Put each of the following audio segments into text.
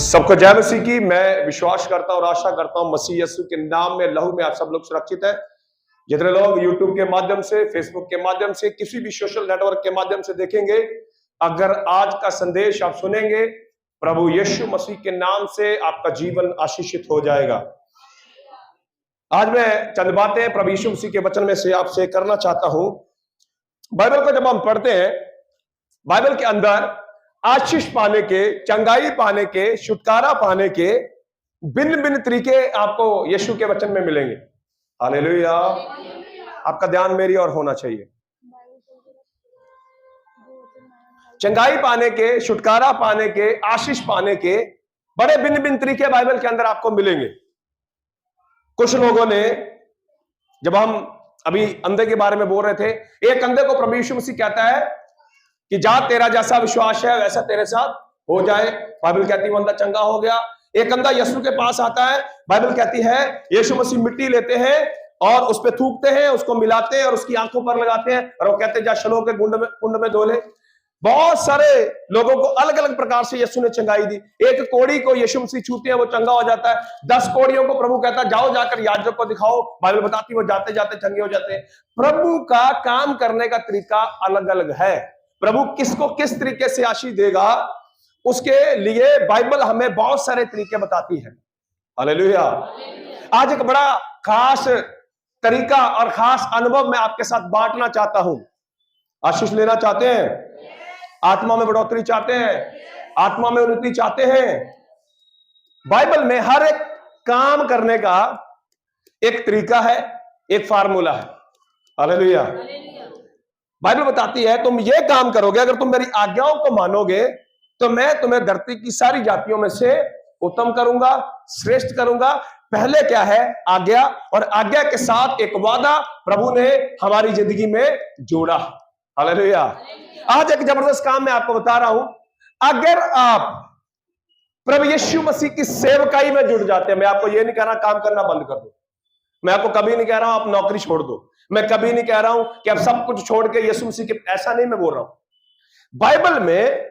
सबको जय मसीह की। मैं विश्वास करता हूँ और आशा करता हूँ मसीह यीशु के नाम में लहू में आप सब लोग सुरक्षित है। जितने लोग यूट्यूब के माध्यम से, फेसबुक के माध्यम से, किसी भी सोशल नेटवर्क के माध्यम से देखेंगे, अगर आज का संदेश आप सुनेंगे, प्रभु यीशु मसीह के नाम से आपका जीवन आशीषित हो जाएगा। आज मैं चंद बातें प्रभु यीशु मसीह के वचन में से आपसे करना चाहता हूं। बाइबल को जब हम पढ़ते हैं, बाइबल के अंदर आशीष पाने के, चंगाई पाने के, छुटकारा पाने के भिन्न भिन्न तरीके आपको यीशु के वचन में मिलेंगे। हालेलुया। आपका ध्यान मेरी ओर होना चाहिए। चंगाई पाने के, छुटकारा पाने के, आशीष पाने के बड़े भिन्न भिन्न तरीके बाइबल के अंदर आपको मिलेंगे। कुछ लोगों ने, जब हम अभी अंधे के बारे में बोल रहे थे, एक अंधे को प्रभु यीशु मसीह कहता है कि जा तेरा जैसा विश्वास है वैसा तेरे साथ हो जाए। बाइबल कहती है बंदा चंगा हो गया। एक अंधा यीशु के पास आता है, बाइबल कहती है यीशु मसीह मिट्टी लेते हैं और उस पे थूकते हैं, उसको मिलाते हैं और उसकी आंखों पर लगाते हैं और वो कहते हैं जा शलोह के कुंड में धो ले। बहुत सारे लोगों को अलग अलग प्रकार से यीशु ने चंगाई दी। एक कोढ़ी को यीशु मसीह छूते हैं, वो चंगा हो जाता है। 10 कोढ़ियों को प्रभु कहता है जाओ जाकर याजक को दिखाओ। बाइबल बताती है वो जाते जाते चंगे हो जाते हैं। प्रभु का काम करने का तरीका अलग अलग है। प्रभु किसको किस तरीके से आशीष देगा, उसके लिए बाइबल हमें बहुत सारे तरीके बताती है। हालेलुया। आज एक बड़ा खास तरीका और खास अनुभव मैं आपके साथ बांटना चाहता हूं। आशीष लेना चाहते हैं, आत्मा में बढ़ोतरी चाहते हैं, आत्मा में उन्नति चाहते हैं, बाइबल में हर एक काम करने का एक तरीका है, एक फार्मूला है। हालेलुया। बाइबल बताती है तुम ये काम करोगे, अगर तुम मेरी आज्ञाओं को मानोगे तो मैं तुम्हें धरती की सारी जातियों में से उत्तम करूंगा, श्रेष्ठ करूंगा। पहले क्या है? आज्ञा, और आज्ञा के साथ एक वादा प्रभु ने हमारी जिंदगी में जोड़ा। हालेलुया। आज एक जबरदस्त काम मैं आपको बता रहा हूं। अगर आप प्रभु यीशु मसीह की सेवकाई में जुड़ जाते हैं, मैं आपको ये नहीं कह रहा काम करना बंद कर दो, मैं आपको कभी नहीं कह रहा हूं आप नौकरी छोड़ दो, मैं कभी नहीं कह रहा हूं कि आप सब कुछ छोड़ के यीशु मसीह के, ऐसा नहीं मैं बोल रहा हूं। बाइबल में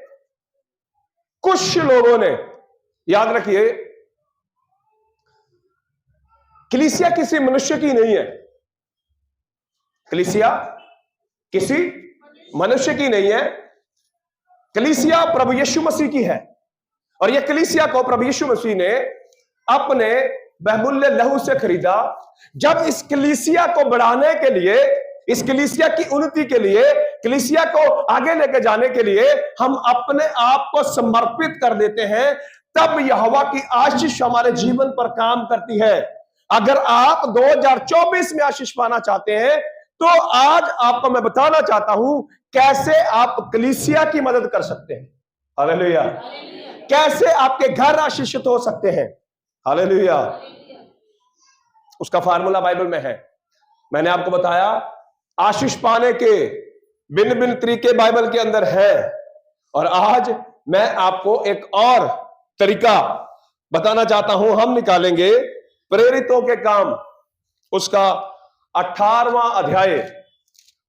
कुछ लोगों ने, याद रखिए, कलीसिया किसी मनुष्य की नहीं है। कलीसिया किसी मनुष्य की नहीं है। कलीसिया प्रभु यीशु मसीह की है। और यह कलीसिया को प्रभु यीशु मसीह ने अपने बहुमूल्य लहू से खरीदा। जब इस कलीसिया को बढ़ाने के लिए, इस कलीसिया की उन्नति के लिए, कलीसिया को आगे लेकर जाने के लिए हम अपने आप को समर्पित कर देते हैं, तब यहोवा की आशीष हमारे जीवन पर काम करती है। अगर आप 2024 में आशीष पाना चाहते हैं तो आज आपको मैं बताना चाहता हूं कैसे आप कलीसिया की मदद कर सकते हैं। हालेलुया। कैसे आपके घर आशीषित हो सकते हैं। हालेलुया। उसका फार्मूला बाइबल में है। मैंने आपको बताया आशीष पाने के भिन्न भिन्न तरीके बाइबल के अंदर है, और आज मैं आपको एक और तरीका बताना चाहता हूं। हम निकालेंगे प्रेरितों के काम, उसका 18वां अध्याय।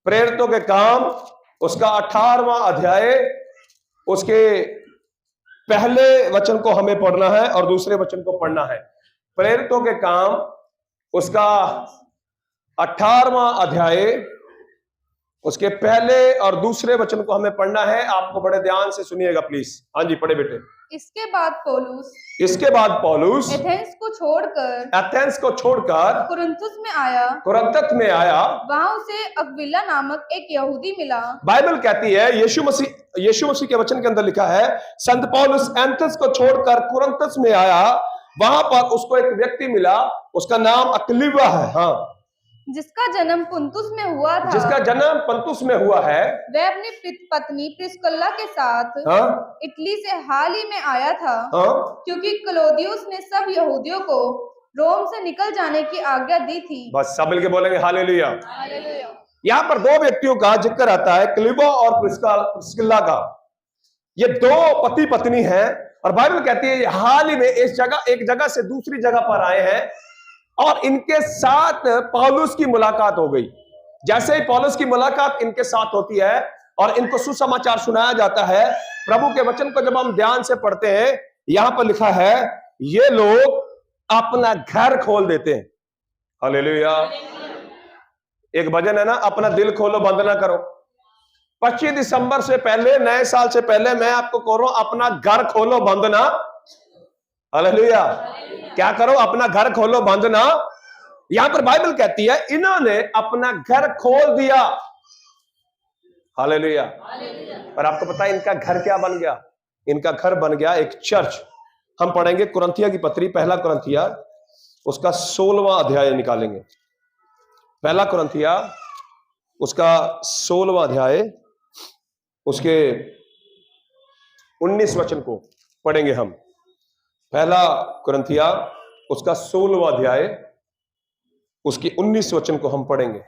प्रेरितों के काम, उसका 18वां अध्याय, उसके पहले वचन को हमें पढ़ना है और दूसरे वचन को पढ़ना है। प्रेरितों के काम, उसका 18वां अध्याय, उसके पहले और दूसरे वचन को हमें पढ़ना है। आपको बड़े ध्यान से सुनिएगा प्लीज। हाँ जी, पढ़े बेटे। इसके बाद पौलुस एथेंस को छोड़कर कुरिन्थुस में आया। वहां उसे अक्विला नामक एक यहूदी मिला। बाइबल कहती है यीशु मसीह के वचन के अंदर लिखा है संत पौलुस एथेंस को छोड़कर कुरिन्थुस में आया। वहां पर उसको एक व्यक्ति मिला, उसका नाम अक्विला है। हाँ, जिसका जन्म पुन्तुस में हुआ था। वह अपनी पत्नी प्रिस्किल्ला के साथ इटली से हाल ही में आया था, क्योंकि क्लौदियुस ने सब यहूदियों को रोम से निकल जाने की आज्ञा दी थी। बस सब मिलके बोलेंगे हालेलुया। यहाँ पर 2 व्यक्तियों का जिक्र आता है, क्लिबा और प्रिस्किल्ला का। ये 2 पति पत्नी हैं, और बाइबल कहती है हाल ही में एक जगह से दूसरी जगह पर आए हैं, और इनके साथ पौलुस की मुलाकात हो गई। जैसे ही पौलुस की मुलाकात इनके साथ होती है और इनको सुसमाचार सुनाया जाता है, प्रभु के वचन को जब हम ध्यान से पढ़ते हैं, यहां पर लिखा है ये लोग अपना घर खोल देते हैं। हालेलुया। एक भजन है ना, अपना दिल खोलो बंद ना करो। 25 दिसंबर से पहले, नए साल से पहले मैं आपको कह रहा हूं, अपना घर खोलो बंद ना। हालेलुया। क्या करो? अपना घर खोलो बंद ना। यहां पर बाइबल कहती है इन्होंने अपना घर खोल दिया। हालेलुया। पर आपको पता है इनका घर क्या बन गया? इनका घर बन गया एक चर्च। हम पढ़ेंगे कुरिन्थियों की पत्री, पहला कुरिन्थिया उसका 16वां अध्याय निकालेंगे। पहला कुरिन्थिया उसका 16वां अध्याय उसके 19 वचन को पढ़ेंगे हम। पहला कुरिन्थिया उसका 16वां अध्याय उसके 19 वचन को हम पढ़ेंगे।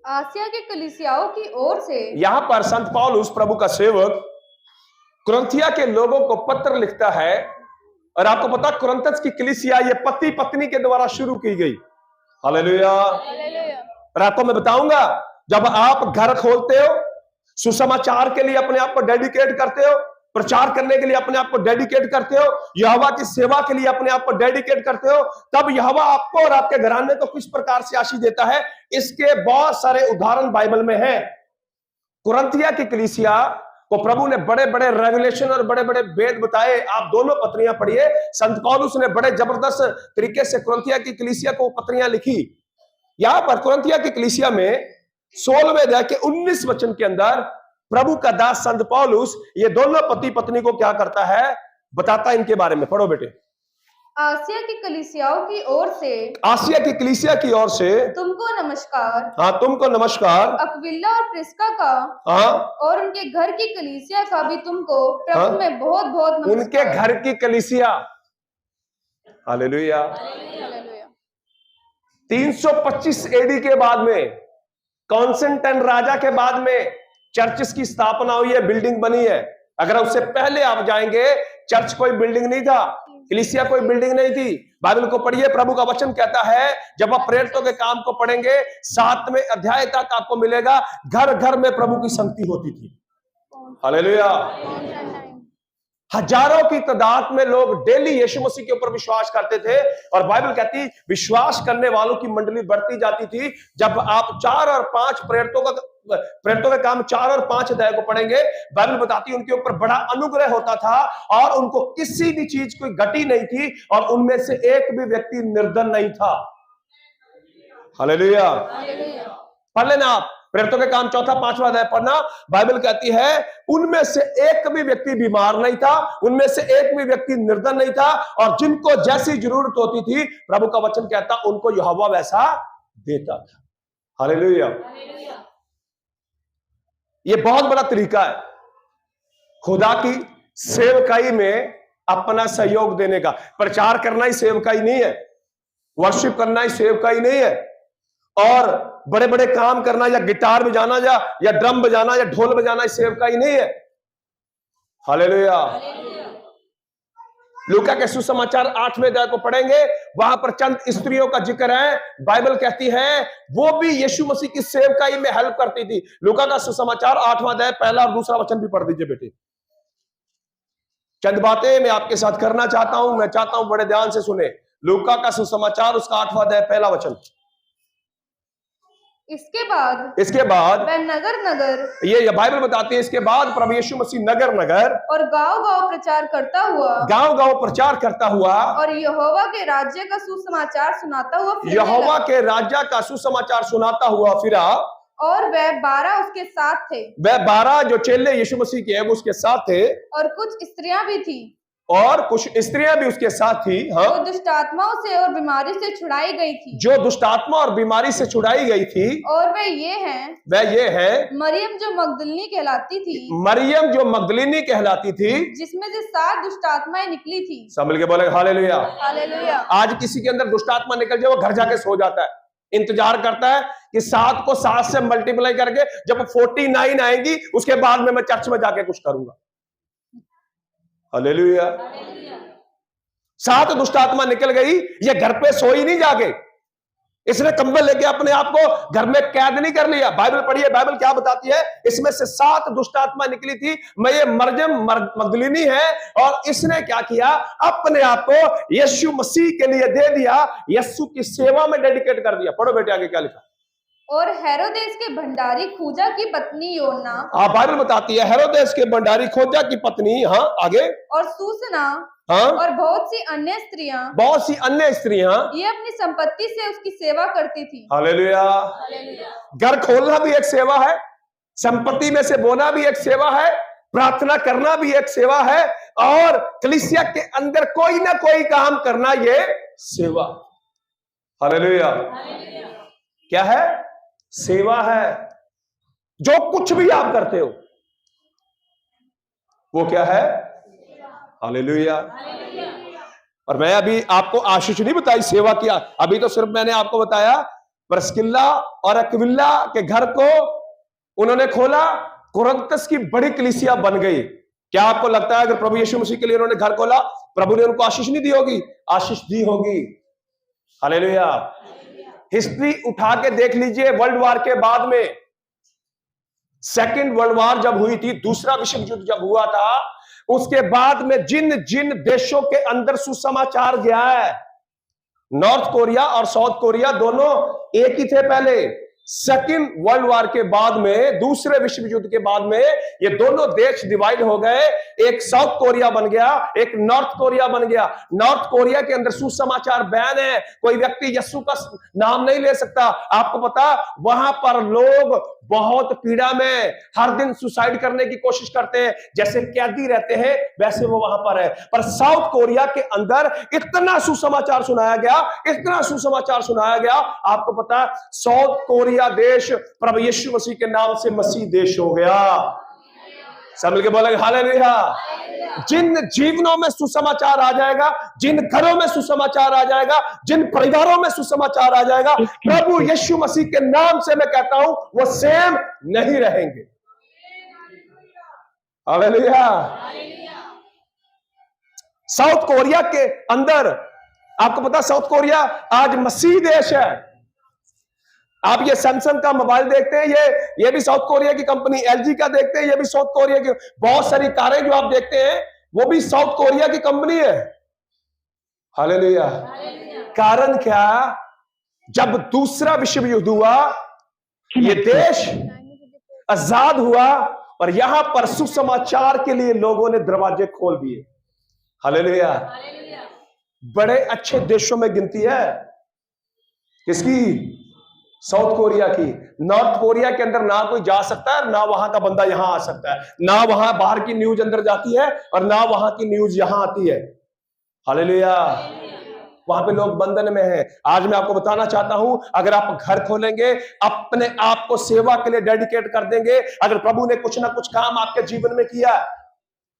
आसिया के कलीसियाओं की ओर से यहां पर संत पौलुस प्रभु का सेवक कुरिन्थिया के लोगों को पत्र लिखता है। और आपको पता कुरिन्थस की कलीसिया ये पति पत्नी के द्वारा शुरू की गई। हालेलुया। और आपको मैं बताऊंगा, जब आप घर खोलते हो, सुसमाचार के लिए अपने आप को डेडिकेट करते हो, प्रचार करने के लिए अपने आप को डेडिकेट करते हो, यहोवा की सेवा के लिए अपने आप को डेडिकेट करते हो, तब यहोवा आपको और आपके घराने को किस प्रकार से आशीष देता है, इसके बहुत सारे उदाहरण बाइबल में हैं। कुरिन्थिया की कलीसिया को प्रभु ने बड़े बड़े रेवलेशन और बड़े बड़े भेद बताए। आप दोनों पत्रियां पढ़िए। संत पौलुस ने बड़े जबरदस्त तरीके से कुरिन्थिया की कलीसिया को पत्रियां लिखी। यहां पर कुरिन्थिया की कलीसिया में 16वें अध्याय के 19 वचन के अंदर प्रभु का दास संत पौलुस ये दोनों पति पत्नी को क्या करता है, बताता है इनके बारे में। पढ़ो बेटे। आसिया की कलीसियाओं की ओर से, आसिया की कलीसिया की ओर से तुमको नमस्कार। हाँ, तुमको नमस्कार। अक्विला और प्रिस्का का हाँ, और उनके घर की कलीसिया का भी तुमको प्रभु में बहुत बहुत नमस्कार। उनके घर की कलीसिया। हालेलुया। 325 एडी के बाद में, कॉन्स्टेंटाइन राजा के बाद में चर्चेस की स्थापना हुई है, बिल्डिंग बनी है। अगर उससे पहले आप जाएंगे, चर्च कोई बिल्डिंग नहीं था, कलीसिया कोई बिल्डिंग नहीं थी। बाइबल को पढ़िए, प्रभु का वचन कहता है, जब आप प्रेरितों के काम को पढ़ेंगे 7वें अध्याय तक आपको मिलेगा, घर घर में प्रभु की संगति होती थी। हालेलुया। हजारों की तादाद में लोग डेली यीशु मसीह के ऊपर विश्वास करते थे। और बाइबल कहती विश्वास करने वालों की मंडली बढ़ती जाती थी। जब आप 4 और 5 प्रेरितों का काम 4 और 5 अध्याय को पढ़ेंगे, बाइबल बताती है उनके ऊपर बड़ा अनुग्रह होता था और उनको किसी भी चीज कोई घटी नहीं थी और उनमें से एक भी व्यक्ति निर्धन नहीं था। हालेलुया। पढ़ लेना आप प्रेरितों के काम 4, 5वां अध्याय पढ़ना। बाइबल कहती है उनमें से एक भी व्यक्ति बीमार नहीं था, उनमें से एक भी व्यक्ति निर्धन नहीं था, और जिनको जैसी जरूरत होती थी प्रभु का वचन कहता उनको यहोवा वैसा देता था। हालेलुया। ये बहुत बड़ा तरीका है खुदा की सेवकाई में अपना सहयोग देने का। प्रचार करना ही सेवकाई नहीं है, वर्शिप करना ही सेवकाई नहीं है, और बड़े बड़े काम करना या गिटार बजाना या ड्रम बजाना या ढोल बजाना सेवकाई नहीं है। हालेलुया। लूका के सुसमाचार 8वें अध्याय को पढ़ेंगे, वहां पर चंद स्त्रियों का जिक्र है। बाइबल कहती है वो भी यीशु मसीह की सेवकाई में हेल्प करती थी। लूका का सुसमाचार 8वां अध्याय 1 और 2 वचन भी पढ़ दीजिए बेटे। चंद बातें मैं आपके साथ करना चाहता हूं, मैं चाहता हूं बड़े ध्यान से सुने। लूका का सुसमाचार उसका 8वां अध्याय 1 वचन। इसके बाद वह नगर नगर, ये बाइबल बताती है, इसके बाद प्रभु यीशु मसीह नगर नगर और गांव गांव प्रचार करता हुआ और यहोवा के राज्य का सुसमाचार सुनाता हुआ फिरा। और वह 12 उसके साथ थे। वह 12 जो चेले यीशु मसीह के हैं वो उसके साथ थे, और कुछ स्त्रियां भी थी, और कुछ स्त्रियां भी उसके साथ थी। हाँ, जो दुष्टात्माओं से और बीमारी से छुड़ाई गई थी। जो दुष्टात्मा और बीमारी से छुड़ाई गई थी। और वह ये है मरियम जो मगदलिनी कहलाती थी, जिसमें से 7 दुष्टात्माएं निकली थी। सब मिलके बोले हालेलुया। हालेलुया। आज किसी के अंदर दुष्टात्मा निकल जाए, वो घर जाके सो जाता है, इंतजार करता है कि 7 को 7 से मल्टीप्लाई करके जब 49 आएंगी उसके बाद में मैं चर्च में जाके कुछ करूंगा। हालेलुया। 7 दुष्टात्मा निकल गई, ये घर पे सोई नहीं जाके, इसने कंबल लेके अपने आप को घर में कैद नहीं कर लिया। बाइबल पढ़िए, बाइबल क्या बताती है, इसमें से 7 दुष्ट आत्मा निकली थी। मैं ये मरयम मगदलीनी है, और इसने क्या किया, अपने आप को यीशु मसीह के लिए दे दिया, यीशु की सेवा में डेडिकेट कर दिया। पढ़ो बेटे आगे क्या लिखा। और हेरोदेस के भंडारी खोजा की पत्नी योना, बाइबल बताती है हेरोदेस के भंडारी खोजा की पत्नी, हाँ आगे, और सूसना, हाँ, और बहुत सी अन्य स्त्रियां ये अपनी संपत्ति से उसकी सेवा करती थी। हालेलुया। घर खोलना भी एक सेवा है, संपत्ति में से बोना भी एक सेवा है, प्रार्थना करना भी एक सेवा है, और कलीसिया के अंदर कोई ना कोई काम करना ये सेवा। हालेलुया। क्या है? सेवा है। जो कुछ भी आप करते हो वो क्या है? हालेलुया। और मैं अभी आपको आशीष नहीं बताई सेवा किया, अभी तो सिर्फ मैंने आपको बताया प्रिस्किल्ला और अक्विला के घर को उन्होंने खोला, कुरिन्थस की बड़ी कलीसिया बन गई। क्या आपको लगता है अगर प्रभु यीशु मसीह के लिए उन्होंने घर खोला, प्रभु ने उनको आशीष नहीं दी होगी? आशीष दी होगी। हालेलुया। हिस्ट्री उठा के देख लीजिए, वर्ल्ड वार के बाद में, सेकेंड वर्ल्ड वार जब हुई थी, दूसरा विश्व युद्ध जब हुआ था, उसके बाद में जिन जिन देशों के अंदर सुसमाचार गया है, नॉर्थ कोरिया और साउथ कोरिया दोनों एक ही थे पहले। सेकेंड वर्ल्ड वार के बाद में, दूसरे विश्व युद्ध के बाद में, ये दोनों देश डिवाइड हो गए। एक साउथ कोरिया बन गया, एक नॉर्थ कोरिया बन गया। नॉर्थ कोरिया के अंदर सुसमाचार बैन है, कोई व्यक्ति यीशु का नाम नहीं ले सकता। आपको पता, वहां पर लोग बहुत पीड़ा में हर दिन सुसाइड करने की कोशिश करते हैं, जैसे कैदी रहते हैं वैसे वो वहां पर है। पर साउथ कोरिया के अंदर इतना सुसमाचार सुनाया गया, इतना सुसमाचार सुनाया गया, आपको पता, साउथ कोरिया देश प्रभु यीशु मसीह के नाम से मसीह देश हो गया। सब मिलके बोलेंगे हालेलुया। जिन जीवनों में सुसमाचार आ जाएगा, जिन घरों में सुसमाचार आ जाएगा, जिन परिवारों में सुसमाचार आ जाएगा, प्रभु यीशु मसीह के नाम से मैं कहता हूं, वो सेम नहीं रहेंगे। हालेलुया। साउथ कोरिया के अंदर, आपको पता, साउथ कोरिया आज मसीह देश है। आप ये सैमसंग का मोबाइल देखते हैं, ये भी साउथ कोरिया की कंपनी, एलजी का देखते हैं, ये भी साउथ कोरिया की। बहुत सारी कारें जो आप देखते हैं वो भी साउथ कोरिया की कंपनी है। हालेलुया। कारण क्या? जब दूसरा विश्व युद्ध हुआ, ये देश आजाद हुआ, और यहां पर सुसमाचार के लिए लोगों ने दरवाजे खोल दिए। हालेलुया। बड़े अच्छे देशों में गिनती है किसकी? साउथ कोरिया की। नॉर्थ कोरिया के अंदर ना कोई जा सकता है, ना वहां का बंदा यहां आ सकता है, ना वहां बाहर की न्यूज अंदर जाती है, और ना वहां की न्यूज यहां आती है। हालेलुया। वहां पे लोग बंधन में हैं। आज मैं आपको बताना चाहता हूं, अगर आप घर खोलेंगे, अपने आप को सेवा के लिए डेडिकेट कर देंगे, अगर प्रभु ने कुछ ना कुछ काम आपके जीवन में किया,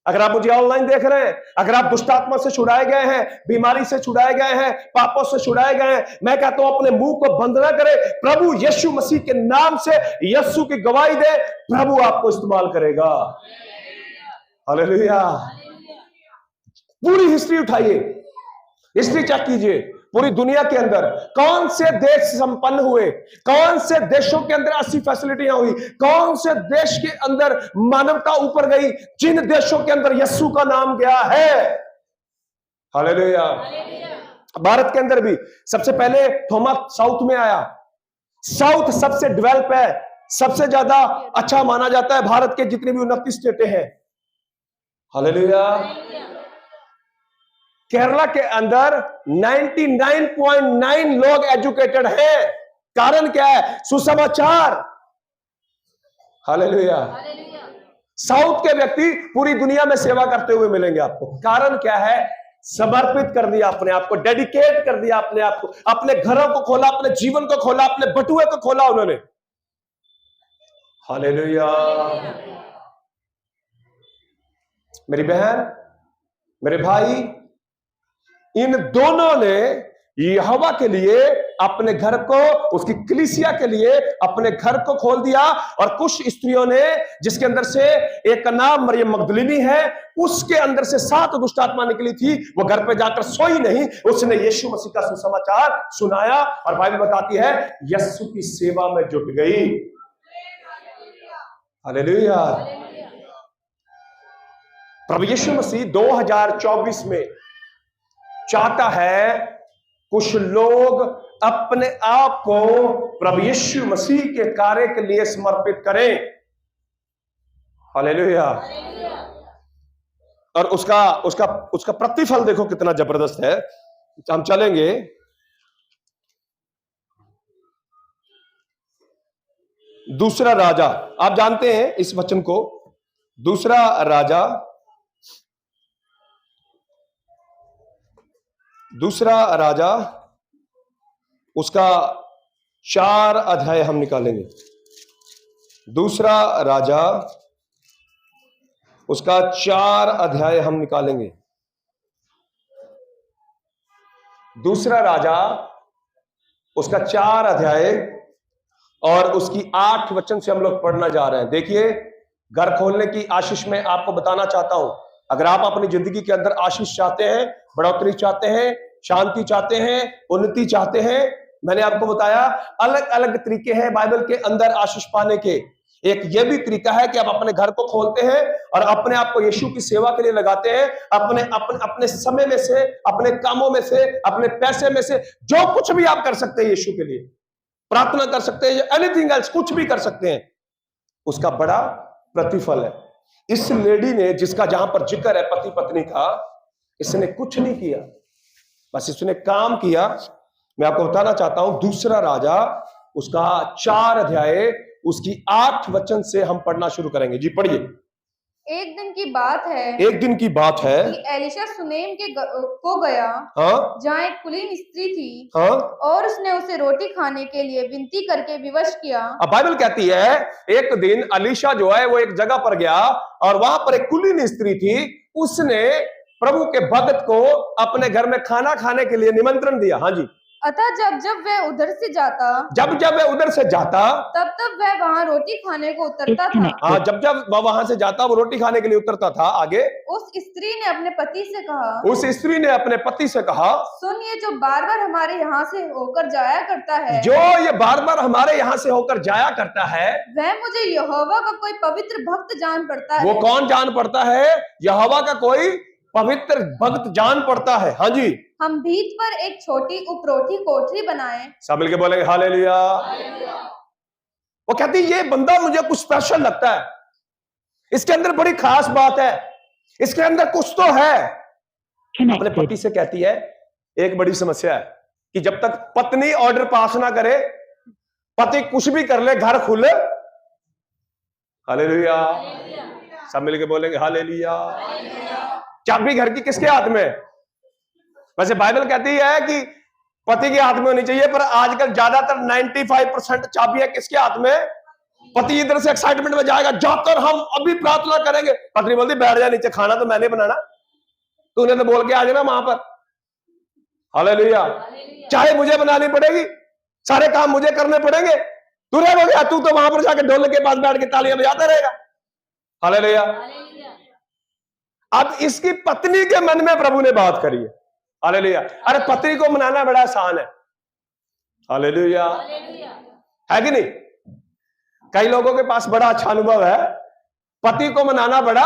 अगर आप मुझे ऑनलाइन देख रहे हैं, अगर आप दुष्ट आत्मा से छुड़ाए गए हैं, बीमारी से छुड़ाए गए हैं, पापों से छुड़ाए गए हैं, मैं कहता हूं अपने मुंह को बंद ना करें, प्रभु यीशु मसीह के नाम से यीशु की गवाही दे, प्रभु आपको इस्तेमाल करेगा। हालेलुया। पूरी हिस्ट्री उठाइए, हिस्ट्री चेक कीजिए, पूरी दुनिया के अंदर कौन से देश संपन्न हुए, कौन से देशों के अंदर ऐसी फैसिलिटियां हुई, कौन से देश के अंदर मानवता ऊपर गई, जिन देशों के अंदर यीशु का नाम गया है। हालेलुया। भारत के अंदर भी सबसे पहले थॉमस साउथ में आया। साउथ सबसे डेवलप है, सबसे ज्यादा अच्छा माना जाता है भारत के जितनी भी 29 स्टेटें हैं। हालेलुया। केरला के अंदर 99.9 लोग एजुकेटेड हैं। कारण क्या है? सुसमाचार। हालेलुया। साउथ के व्यक्ति पूरी दुनिया में सेवा करते हुए मिलेंगे आपको। कारण क्या है? समर्पित कर दिया अपने आप को, डेडिकेट कर दिया अपने आप को, अपने घरों को खोला, अपने जीवन को खोला, अपने बटुए को खोला उन्होंने। हालेलुया। मेरी बहन, मेरे भाई, इन दोनों ने यहोवा के लिए अपने घर को, उसकी कलीसिया के लिए अपने घर को खोल दिया। और कुछ स्त्रियों ने, जिसके अंदर से एक का नाम मरियम मगदलिनी है, उसके अंदर से 7 दुष्ट आत्मा निकली थी। वो घर पे जाकर सोई नहीं, उसने यीशु मसीह का सुसमाचार सुनाया और बाइबल बताती है यीशु की सेवा में जुट गई। हालेलुया। प्रभु यीशु मसीह 2024 में चाहता है कुछ लोग अपने आप को प्रभु यीशु मसीह के कार्य के लिए समर्पित करें। हालेलुया। और उसका उसका उसका प्रतिफल देखो कितना जबरदस्त है। हम चलेंगे दूसरा राजा, आप जानते हैं इस वचन को। दूसरा राजा उसका 4 अध्याय हम निकालेंगे। दूसरा राजा उसका 4 अध्याय हम निकालेंगे। दूसरा राजा उसका 4 अध्याय और उसकी 8 वचन से हम लोग पढ़ना जा रहे हैं। देखिए, घर खोलने की आशीष में आपको बताना चाहता हूं, अगर आप अपनी जिंदगी के अंदर आशीष चाहते हैं, बढ़ोतरी चाहते हैं, शांति चाहते हैं, उन्नति चाहते हैं, मैंने आपको बताया अलग अलग तरीके हैं बाइबल के अंदर आशीष पाने के। एक यह भी तरीका है कि आप अपने घर को खोलते हैं और अपने आप को यीशु की सेवा के लिए लगाते हैं। अपने समय में से, अपने कामों में से, अपने पैसे में से, जो कुछ भी आप कर सकते हैं यीशु के लिए, प्रार्थना कर सकते हैं, एनीथिंग एल्स, कुछ भी कर सकते हैं, उसका बड़ा प्रतिफल है। इस लेडी ने, जिसका जहां पर जिक्र है पति पत्नी का, इसने कुछ नहीं किया, बस इसने काम किया। मैं आपको बताना चाहता हूं, दूसरा राजा उसका 4 अध्याय उसकी 8 वचन से हम पढ़ना शुरू करेंगे। जी पढ़िए। एक दिन की बात है कि एलिशा सुनेम को गया, जहाँ एक कुलीन स्त्री थी, और उसने उसे रोटी खाने के लिए विनती करके विवश किया। अब बाइबल कहती है एक दिन एलिशा जो है वो एक जगह पर गया और वहां पर एक कुलीन स्त्री थी, उसने प्रभु के भक्त को अपने घर में खाना खाने के लिए निमंत्रण दिया। हाँ जी। अतः जब वह उधर से जाता, तब वह वहाँ रोटी खाने को उतरता था। हाँ, जब वह वहां से जाता वो रोटी खाने के लिए उतरता था। आगे उस स्त्री ने अपने पति से कहा, सुन, ये जो बार बार हमारे यहाँ से होकर जाया करता है, वह मुझे यहोवा का कोई पवित्र भक्त जान पड़ता है। वो कौन जान पड़ता है? यहोवा का कोई पवित्र भक्त जान पड़ता है। हाँ जी। हम भीत पर एक छोटी उपरोठी कोठरी बनाए। सब मिलके बोलेंगे हालेलुया। वो कहती ये बंदा मुझे कुछ स्पेशल लगता है, इसके अंदर बड़ी खास बात है, इसके अंदर कुछ तो है। अपने पति से कहती है एक बड़ी समस्या है कि जब तक पत्नी ऑर्डर पास ना करे, पति कुछ भी कर ले, घर खुले। हालेलुया। सब मिलके बोलेंगे हालेलुया। चाबी घर की किसके हाथ में? वैसे बाइबल कहती है कि पति के हाथ में होनी चाहिए, पर आजकल ज्यादातर 95% चाबियां किसके हाथ में? पति इधर से एक्साइटमेंट में जाएगा, जाकर हम अभी प्रार्थना करेंगे, पत्नी बोलती बैठ जा नीचे, खाना तो मैंने बनाना, तूने तो बोल के आ जाना वहां पर। हालेलुया। चाहे मुझे बनानी पड़ेगी, सारे काम मुझे करने पड़ेंगे, तू रह गया, तू तो वहां पर जाकर ढोल के पास बैठ के तालियां बजाता रहेगा। हालेलुया। अब इसकी पत्नी के मन में प्रभु ने बात करी है। हालेलुया। अरे पत्नी को मनाना बड़ा आसान है। हालेलुया। है कि नहीं? कई लोगों के पास बड़ा अच्छा अनुभव है, पति को मनाना बड़ा,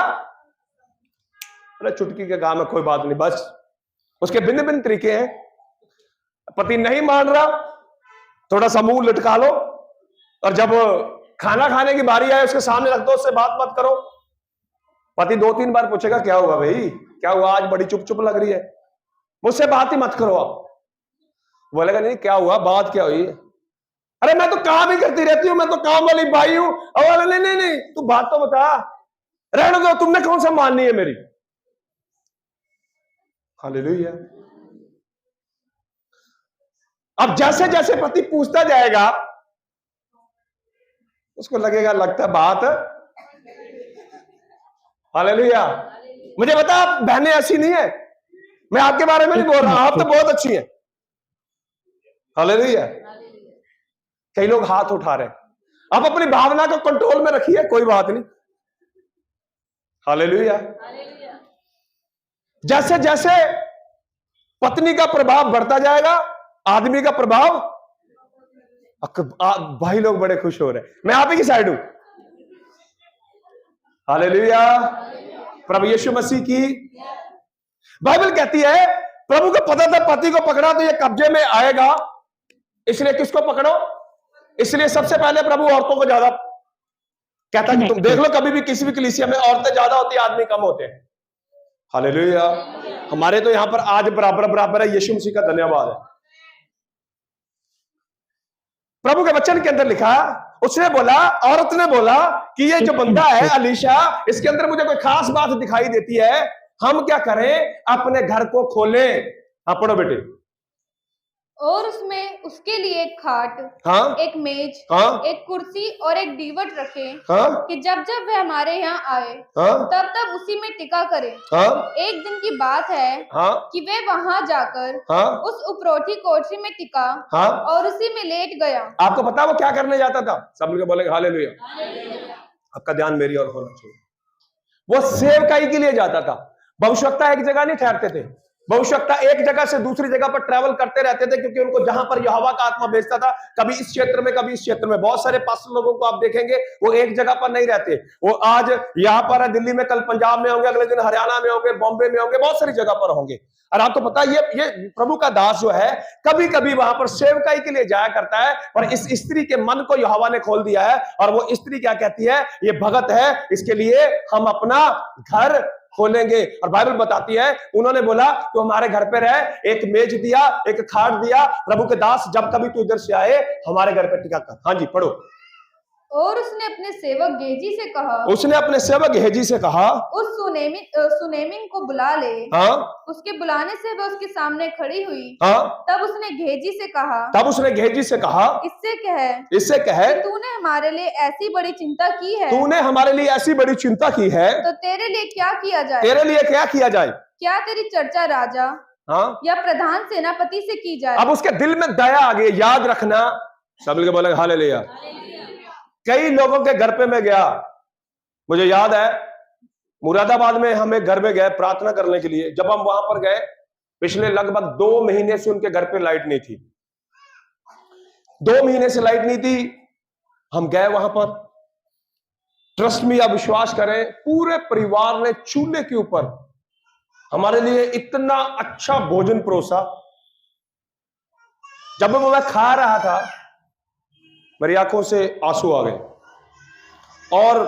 अरे चुटकी के काम है, कोई बात नहीं, बस उसके भिन्न भिन्न तरीके हैं। पति नहीं मान रहा, थोड़ा सा मुंह लटका लो, और जब खाना खाने की बारी आए उसके सामने रख दो, उससे बात मत करो। पति 2-3 बार पूछेगा क्या हुआ भाई, क्या हुआ, आज बड़ी चुप चुप लग रही है, मुझसे बात ही मत करो। आप बोलेगा नहीं क्या हुआ, बात क्या हुई? अरे मैं तो काम ही करती रहती हूं, मैं तो काम वाली बाई हूं। और नहीं, तू बात तो बता, रहने दो, तुमने कौन सा माननी है मेरी? हालेलुया। अब जैसे जैसे पति पूछता जाएगा, उसको लगेगा लगता बात। हालेलुया। मुझे बता, आप बहनें ऐसी नहीं है, मैं आपके बारे में नहीं बोल रहा, आप तो बहुत अच्छी हैं। हालेलुया। कई लोग हाथ उठा रहे हैं, आप अपनी भावना को कंट्रोल में रखिए, कोई बात नहीं। हालेलुया। जैसे जैसे पत्नी का प्रभाव बढ़ता जाएगा, आदमी का प्रभाव, भाई लोग बड़े खुश हो रहे हैं, मैं आप ही की साइड हूं। हालेलुया। प्रभु यीशु मसीह की। बाइबल कहती है प्रभु को पता था पति को पकड़ा तो ये कब्जे में आएगा, इसलिए किसको पकड़ो? इसलिए सबसे पहले प्रभु औरतों को ज्यादा कहता कि तुम देख लो, कभी भी किसी भी कलीसिया में औरतें ज्यादा होती है, आदमी कम होते हैं। हालेलुया। हमारे तो यहां पर आज बराबर बराबर है, यीशु मसीह का धन्यवाद है। प्रभु के वचन के अंदर लिखा, उसने बोला, औरत ने बोला कि ये जो बंदा है अलीशा, इसके अंदर मुझे कोई खास बात दिखाई देती है, हम क्या करें? अपने घर को खोलें। हाँ पढ़ो बेटे। और उसमें उसके लिए एक खाट, हाँ, एक मेज, हाँ, एक कुर्सी और एक दीवट रखे, हाँ, कि जब जब वह हमारे यहाँ आए, हाँ, तब तब उसी में टिका करे। हाँ, एक दिन की बात है, हाँ, कि वे वहां जाकर, हाँ, उस उपरोठी कोठरी में टिका, हाँ, और उसी में लेट गया। आपको पता है वो क्या करने जाता था? सब लोग बोलेंगे हालेलुया। आपका ध्यान मेरी ओर होना चाहिए। वो सेवकाई के लिए जाता था। भविष्यवक्ता एक जगह नहीं ठहरते थे, भविष्यवक्ता एक जगह से दूसरी जगह पर ट्रैवल करते रहते थे, क्योंकि उनको जहां पर यहोवा का आत्मा भेजता था, कभी इस क्षेत्र में कभी इस क्षेत्र में। बहुत सारे पास्टर लोगों को आप देखेंगे वो एक जगह पर नहीं रहते, वो आज यहां पर है दिल्ली में, कल पंजाब में होंगे, अगले दिन हरियाणा में होंगे, बॉम्बे में होंगे, बहुत सारी जगह पर होंगे। और आपको पता है ये प्रभु का दास जो है कभी कभी वहां पर सेवकाई के लिए जाया करता है, और इस स्त्री के मन को यहोवा ने खोल दिया है, और वो स्त्री क्या कहती है? ये भगत है, इसके लिए हम अपना घर खोलेंगे। और बाइबल बताती है उन्होंने बोला तो हमारे घर पे रहे, एक मेज दिया, एक खाट दिया, प्रभु के दास जब कभी तू इधर से आए हमारे घर पे टिका कर। हाँ जी पढ़ो। और उसने अपने सेवक गेहजी से कहा, उसने अपने सेवक गेहजी से कहा, उस सुनेमिन को बुला ले। हाँ, उसके बुलाने से वह उसके सामने खड़ी हुई। हाँ, तब उसने गेहजी से कहा, इससे कहे तूने हमारे लिए ऐसी बड़ी चिंता की है, तूने हमारे लिए ऐसी बड़ी चिंता की है, तो तेरे लिए क्या किया जाए? तेरे लिए क्या किया जाए? क्या तेरी चर्चा राजा, हाँ, या प्रधान सेनापति से की जाए? अब उसके दिल में दया आ गई। याद रखना, सब मिलकर बोलेंगे हालेलुया। कई लोगों के घर पे मैं गया, मुझे याद है मुरादाबाद में हम एक घर में गए प्रार्थना करने के लिए। जब हम वहां पर गए, पिछले लगभग 2 महीने से उनके घर पे लाइट नहीं थी, 2 महीने से लाइट नहीं थी। हम गए वहां पर, ट्रस्ट में या विश्वास करें, पूरे परिवार ने चूल्हे के ऊपर हमारे लिए इतना अच्छा भोजन परोसा। जब मैं खा रहा था मेरी आंखों से आंसू आ गए, और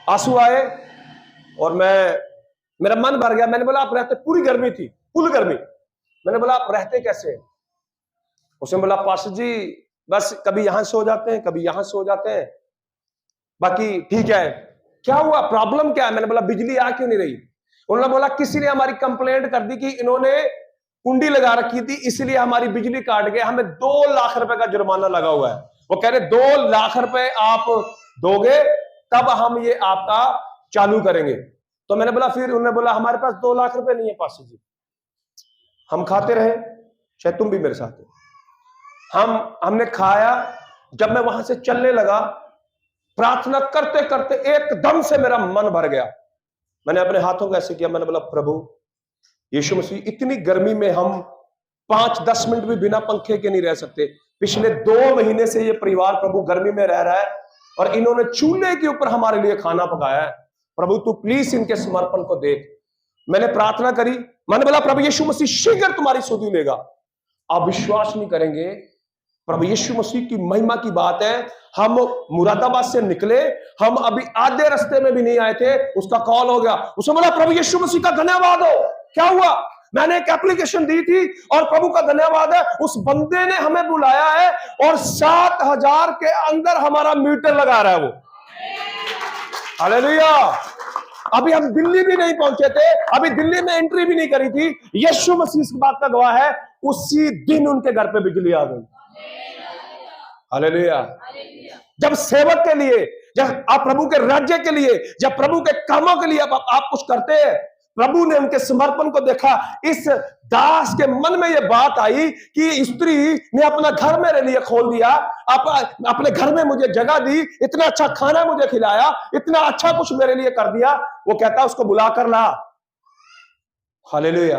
आंसू आए और मेरा मन भर गया। मैंने बोला आप रहते, पूरी गर्मी थी, फुल गर्मी। मैंने बोला आप रहते कैसे? उसने बोला पास्टर जी बस कभी यहां सो जाते हैं, कभी यहां सो जाते हैं, बाकी ठीक है। क्या हुआ, प्रॉब्लम क्या है? मैंने बोला बिजली आ क्यों नहीं रही? उन्होंने बोला किसी ने हमारी कंप्लेंट कर दी कि इन्होंने कुंडी लगा रखी थी, इसलिए हमारी बिजली काट गए, हमें 2 लाख रुपए का जुर्माना लगा हुआ है। वो कह रहे 2 लाख रुपए आप दोगे तब हम ये आपका चालू करेंगे। तो मैंने बोला फिर? उन्होंने बोला हमारे पास 2 लाख रुपए नहीं है पास्टर जी। हम खाते रहे, शायद तुम भी मेरे साथ हो। हमने खाया। जब मैं वहां से चलने लगा, प्रार्थना करते करते एकदम से मेरा मन भर गया। मैंने अपने हाथों को ऐसे किया, मैंने बोला प्रभु यीशु मसीह, इतनी गर्मी में हम 5-10 मिनट भी बिना पंखे के नहीं रह सकते। पिछले 2 महीने से ये परिवार प्रभु गर्मी में रह रहा है, और इन्होंने चूल्हे के ऊपर हमारे लिए खाना पकाया है। प्रभु तू प्लीज इनके समर्पण को देख। मैंने प्रार्थना करी, मैंने बोला प्रभु यीशु मसीह शीघ्र तुम्हारी सुधि लेगा। आप विश्वास नहीं करेंगे, प्रभु यीशु मसीह की महिमा की बात है। हम मुरादाबाद से निकले, हम अभी आधे रास्ते में भी नहीं आए थे, उसका कॉल हो गया। उसने बोला प्रभु यीशु मसीह का धन्यवाद हो। क्या हुआ? मैंने एक एप्लीकेशन दी थी और प्रभु का धन्यवाद है, उस बंदे ने हमें बुलाया है और 7,000 के अंदर हमारा मीटर लगा रहा है वो। हालेलुया। अभी हम दिल्ली भी नहीं पहुंचे थे, अभी दिल्ली में एंट्री भी नहीं करी थी। यीशु मसीह इस बात का गवाह है, उसी दिन उनके घर पे बिजली आ गई। हालेलुया। जब सेवक के लिए, जब आप प्रभु के राज्य के लिए, जब प्रभु के कामों के लिए आप कुछ करते हैं, प्रभु ने उनके समर्पण को देखा। इस दास के मन में यह बात आई कि स्त्री ने अपना घर मेरे लिए खोल दिया, अपने घर में मुझे जगह दी, इतना अच्छा खाना मुझे खिलाया, इतना अच्छा कुछ मेरे लिए कर दिया। वो कहता उसको बुला कर ला। हालेलुया।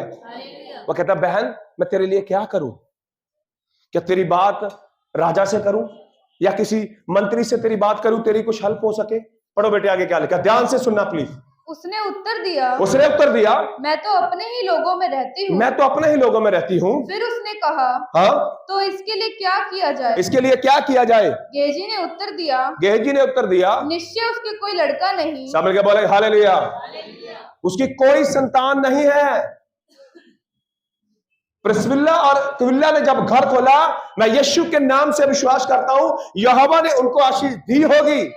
वो कहता बहन मैं तेरे लिए क्या करूं? क्या तेरी बात राजा से करूं या किसी मंत्री से तेरी बात करूं, तेरी कुछ हेल्प हो सके? पढ़ो बेटे आगे क्या लिखा, ध्यान से सुनना प्लीज। उसने उत्तर दिया, मैं तो अपने ही लोगों में रहती हूँ। मैं तो अपने ही लोगों में रहती हूँ। फिर उसने कहा, हाँ तो इसके लिए क्या किया जाए? इसके लिए क्या किया जाए? गेहजी ने उत्तर दिया, निश्चय उसके कोई लड़का नहीं। समझ के बोले हालेलुया। उसकी कोई संतान नहीं है। प्रिस्किल्ला और अक्विला ने जब घर खोला, मैं यीशु के नाम से विश्वास करता हूं यहोवा ने उनको आशीष दी होगी।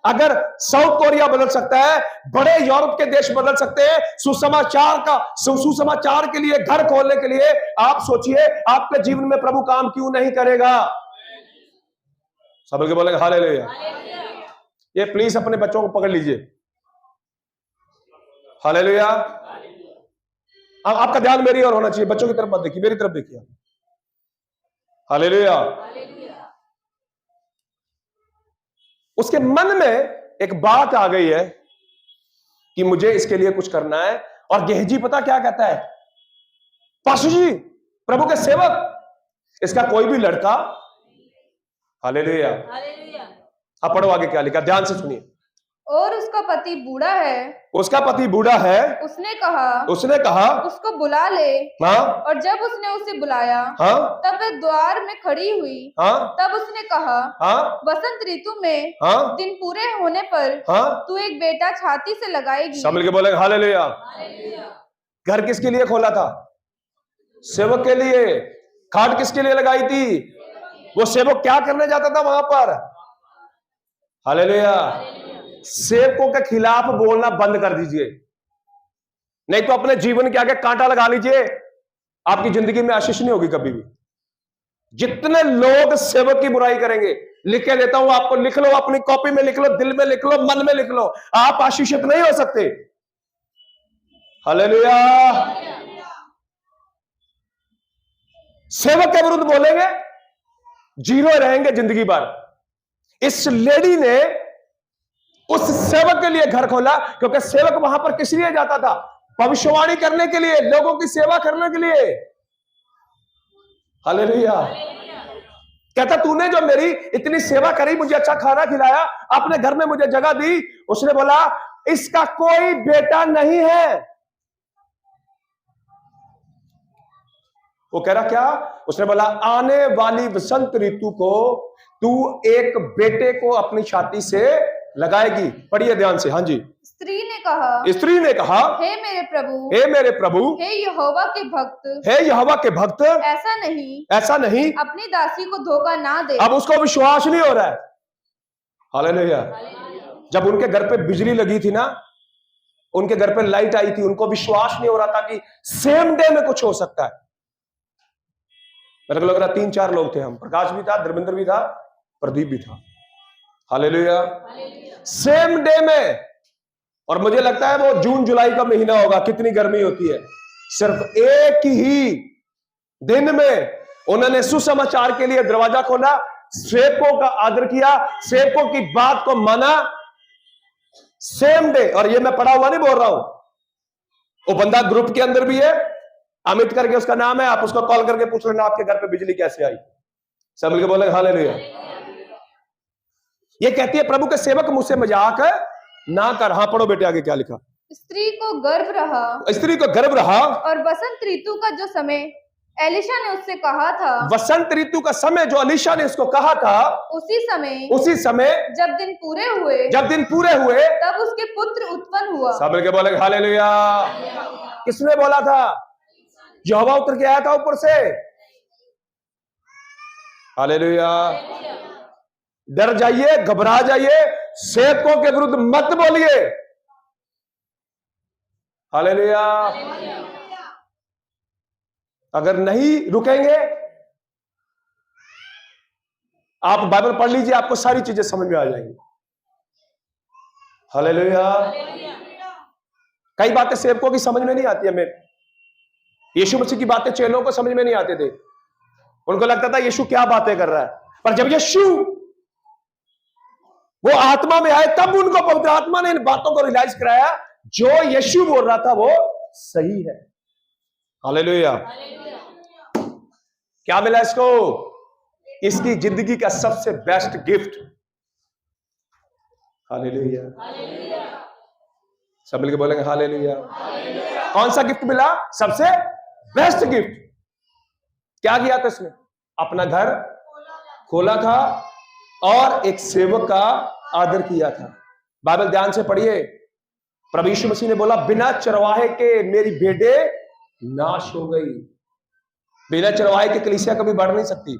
अगर साउथ कोरिया बदल सकता है, बड़े यूरोप के देश बदल सकते हैं सुसमाचार के लिए, घर खोलने के लिए, आप सोचिए आपके जीवन में प्रभु काम क्यों नहीं करेगा? सब लोग बोलेंगे हालेलुया। ये प्लीज अपने बच्चों को पकड़ लीजिए। हालेलुया। अब आपका ध्यान मेरी ओर होना चाहिए, बच्चों की तरफ मत देखिए, मेरी तरफ देखिए। हालेलुया। उसके मन में एक बात आ गई है कि मुझे इसके लिए कुछ करना है। और गेहजी पता क्या कहता है? पाशु जी, प्रभु के सेवक, इसका कोई भी लड़का। हालेलुया। अब पढ़ो आगे क्या लिखा, ध्यान से सुनिए। और उसका पति बूढ़ा है। उसने कहा उसको बुला ले। हाँ। और जब उसने उसे बुलाया, हाँ। तब वह द्वार में खड़ी हुई। हाँ। तब उसने कहा, हाँ। बसंत ऋतु में हाँ। दिन पूरे होने पर हाँ। तू एक बेटा छाती से लगाएगी। सब मिलके बोलेंगे हालेलुया। घर किसके लिए खोला था? सेवक के लिए। खाट किसके लिए लगाई थी? वो सेवक क्या करने जाता था वहां पर? हालेलुया। सेवकों के खिलाफ बोलना बंद कर दीजिए, नहीं तो अपने जीवन के आगे कांटा लगा लीजिए, आपकी जिंदगी में आशीष नहीं होगी कभी भी। जितने लोग सेवक की बुराई करेंगे, लिख के देता हूं आपको, लिख लो, अपनी कॉपी में लिख लो, दिल में लिख लो, मन में लिख लो, आप आशीषित नहीं हो सकते। हालेलुया। सेवक के विरुद्ध बोलेंगे, जीरो रहेंगे जिंदगी भर। इस लेडी ने उस सेवक के लिए घर खोला, क्योंकि सेवक वहां पर किस लिए जाता था? भविष्यवाणी करने के लिए, लोगों की सेवा करने के लिए। हालेलुया। कहता तूने जो मेरी इतनी सेवा करी, मुझे अच्छा खाना खिलाया, अपने घर में मुझे जगह दी। उसने बोला इसका कोई बेटा नहीं है। वो कह रहा क्या? उसने बोला आने वाली बसंत ऋतु को तू एक बेटे को अपनी छाती से लगाएगी। पढ़िए ध्यान से। हाँ जी। स्त्री ने कहा, हे मेरे प्रभु, हे यहोवा के भक्त, ऐसा नहीं अपनी दासी को धोखा ना दे। अब उसको विश्वास नहीं हो रहा है। हालेलुया। जब उनके घर पे बिजली लगी थी ना, उनके घर पे लाइट आई थी, उनको विश्वास नहीं हो रहा था कि सेम डे में कुछ हो सकता है। मेरे को लग रहा 3-4 लोग थे हम, प्रकाश भी था, धर्मेंद्र भी था, प्रदीप भी था। हालेलुया। सेम डे में। और मुझे लगता है वो जून जुलाई का महीना होगा, कितनी गर्मी होती है। सिर्फ एक ही दिन में उन्होंने सुसमाचार के लिए दरवाजा खोला, सेवकों का आदर किया, सेवकों की बात को माना। Same day. और ये मैं पढ़ा हुआ नहीं बोल रहा हूं, वो बंदा ग्रुप के अंदर भी है, अमित करके उसका नाम है, आप उसको कॉल करके पूछ लेना आपके घर पे बिजली कैसे आई। सब मिलके बोले हालेलुया। ये कहती है प्रभु के सेवक मुझसे मजाक ना कर। हाँ पढ़ो बेटे आगे क्या लिखा। स्त्री को गर्भ रहा और बसंत ऋतु का जो समय एलिशा ने उससे कहा था, वसंत ऋतु का समय जो एलिशा ने उसको कहा था, उसी समय जब दिन पूरे हुए तब उसके पुत्र उत्पन्न हुआ। सब मिलके बोले हालेलुया। किसने बोला था? यहोवा उतर के आया था ऊपर से। हालेलुया। डर जाइए, घबरा जाइए, सेवकों के विरुद्ध मत बोलिए। हालेलुया। अगर नहीं रुकेंगे, आप बाइबल पढ़ लीजिए, आपको सारी चीजें समझ में आ जाएंगी। हालेलुया। कई बातें सेवकों की समझ में नहीं आती हमें। यीशु मसीह की बातें चेलों को समझ में नहीं आते थे, उनको लगता था यीशु क्या बातें कर रहा है। पर जब यीशु वो आत्मा में आए तब उनको पवित्र आत्मा ने इन बातों को रियलाइज कराया, जो यीशु बोल रहा था वो सही है। हालेलुया। क्या मिला इसको? इसकी जिंदगी का सबसे बेस्ट गिफ्ट। हालेलुया। सब मिलके बोलेंगे हालेलुया। कौन सा गिफ्ट मिला? सबसे बेस्ट गिफ्ट। क्या किया था इसने? अपना घर खोला था और एक सेवक का आदर किया था। बाइबल ध्यान से पढ़िए। प्रभु यीशु मसीह ने बोला, बिना चरवाहे के मेरी भेड़ें नाश हो गई। बिना चरवाहे के कलीसिया कभी बढ़ नहीं सकती।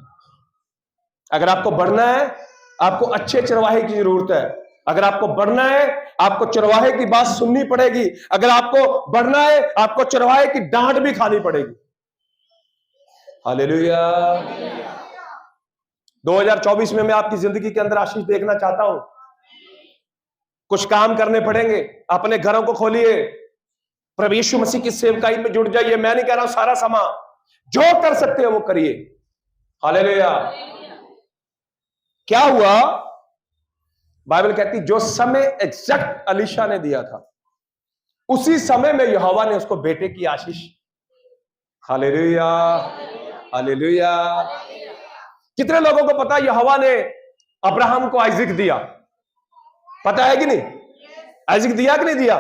अगर आपको बढ़ना है, आपको अच्छे चरवाहे की जरूरत है। अगर आपको बढ़ना है, आपको चरवाहे की बात सुननी पड़ेगी। अगर आपको बढ़ना है, आपको चरवाहे की डांट भी खानी पड़ेगी। हालेलुया। 2024 में मैं आपकी जिंदगी के अंदर आशीष देखना चाहता हूं। कुछ काम करने पड़ेंगे। अपने घरों को खोलिए, प्रभु यीशु मसीह की सेवकाई में जुड़ जाइए। मैं नहीं कह रहा हूं सारा समय, जो कर सकते हो वो करिए। हालेलुया। क्या हुआ? बाइबल कहती जो समय एग्जैक्ट अलीशा ने दिया था, उसी समय में यहोवा ने उसको बेटे की आशीष। हालेलुया। हालेलुया। कितने लोगों को पता यहोवा ने अब्राहम को आइजक दिया? पता है कि नहीं? आइजक दिया कि नहीं दिया?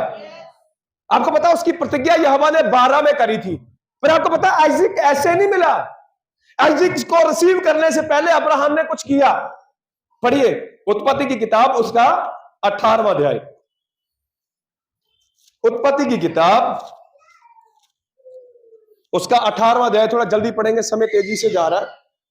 आपको पता उसकी प्रतिज्ञा यहोवा ने 12 में करी थी। पर आपको पता आइजक ऐसे नहीं मिला। आइजक को रिसीव करने से पहले अब्राहम ने कुछ किया। पढ़िए उत्पत्ति की किताब, उसका 18वां अध्याय। उत्पत्ति की किताब, उसका 18वां अध्याय। थोड़ा जल्दी पढ़ेंगे, समय तेजी से जा रहा है।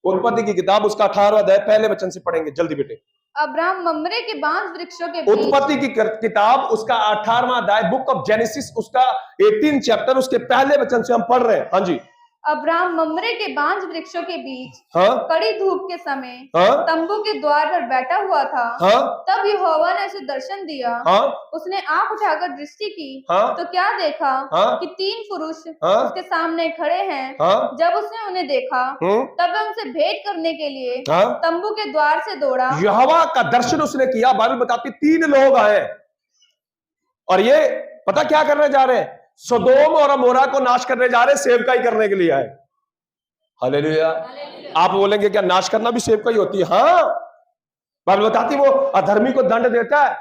उत्पत्ति की किताब, उसका 18वां अध्याय, पहले वचन से पढ़ेंगे। जल्दी बेटे। अब्राहम मम्रे के बांस वृक्षों के बीच। उत्पत्ति की किताब, उसका 18वां अध्याय, बुक ऑफ जेनेसिस, उसका 18 चैप्टर, उसके पहले वचन से हम पढ़ रहे हैं। हाँ जी। अब्राहम मम्रे के बांस वृक्षों के बीच, हाँ? कड़ी धूप के समय, हाँ? तंबू के द्वार पर बैठा हुआ था। हाँ? तब यहोवा ने उसे दर्शन दिया। हाँ? उसने आंख उठाकर दृष्टि की। हाँ? तो क्या देखा? हाँ? कि 3 पुरुष हाँ? उसके सामने खड़े हैं। हाँ? जब उसने उन्हें देखा, तब वह उनसे भेंट करने के लिए हाँ? तंबू के द्वार से दौड़ा। यहोवा का दर्शन उसने किया। बाइबल बताती 3 लोग आए और ये पता क्या करने जा रहे हैं? सदोम और अमोरा को नाश करने जा रहे हैं, सेवकाई करने के लिए आए। हालेलुया। आप बोलेंगे क्या नाश करना भी सेवकाई होती है? हाँ, बाइबल बताती वो अधर्मी को दंड देता है।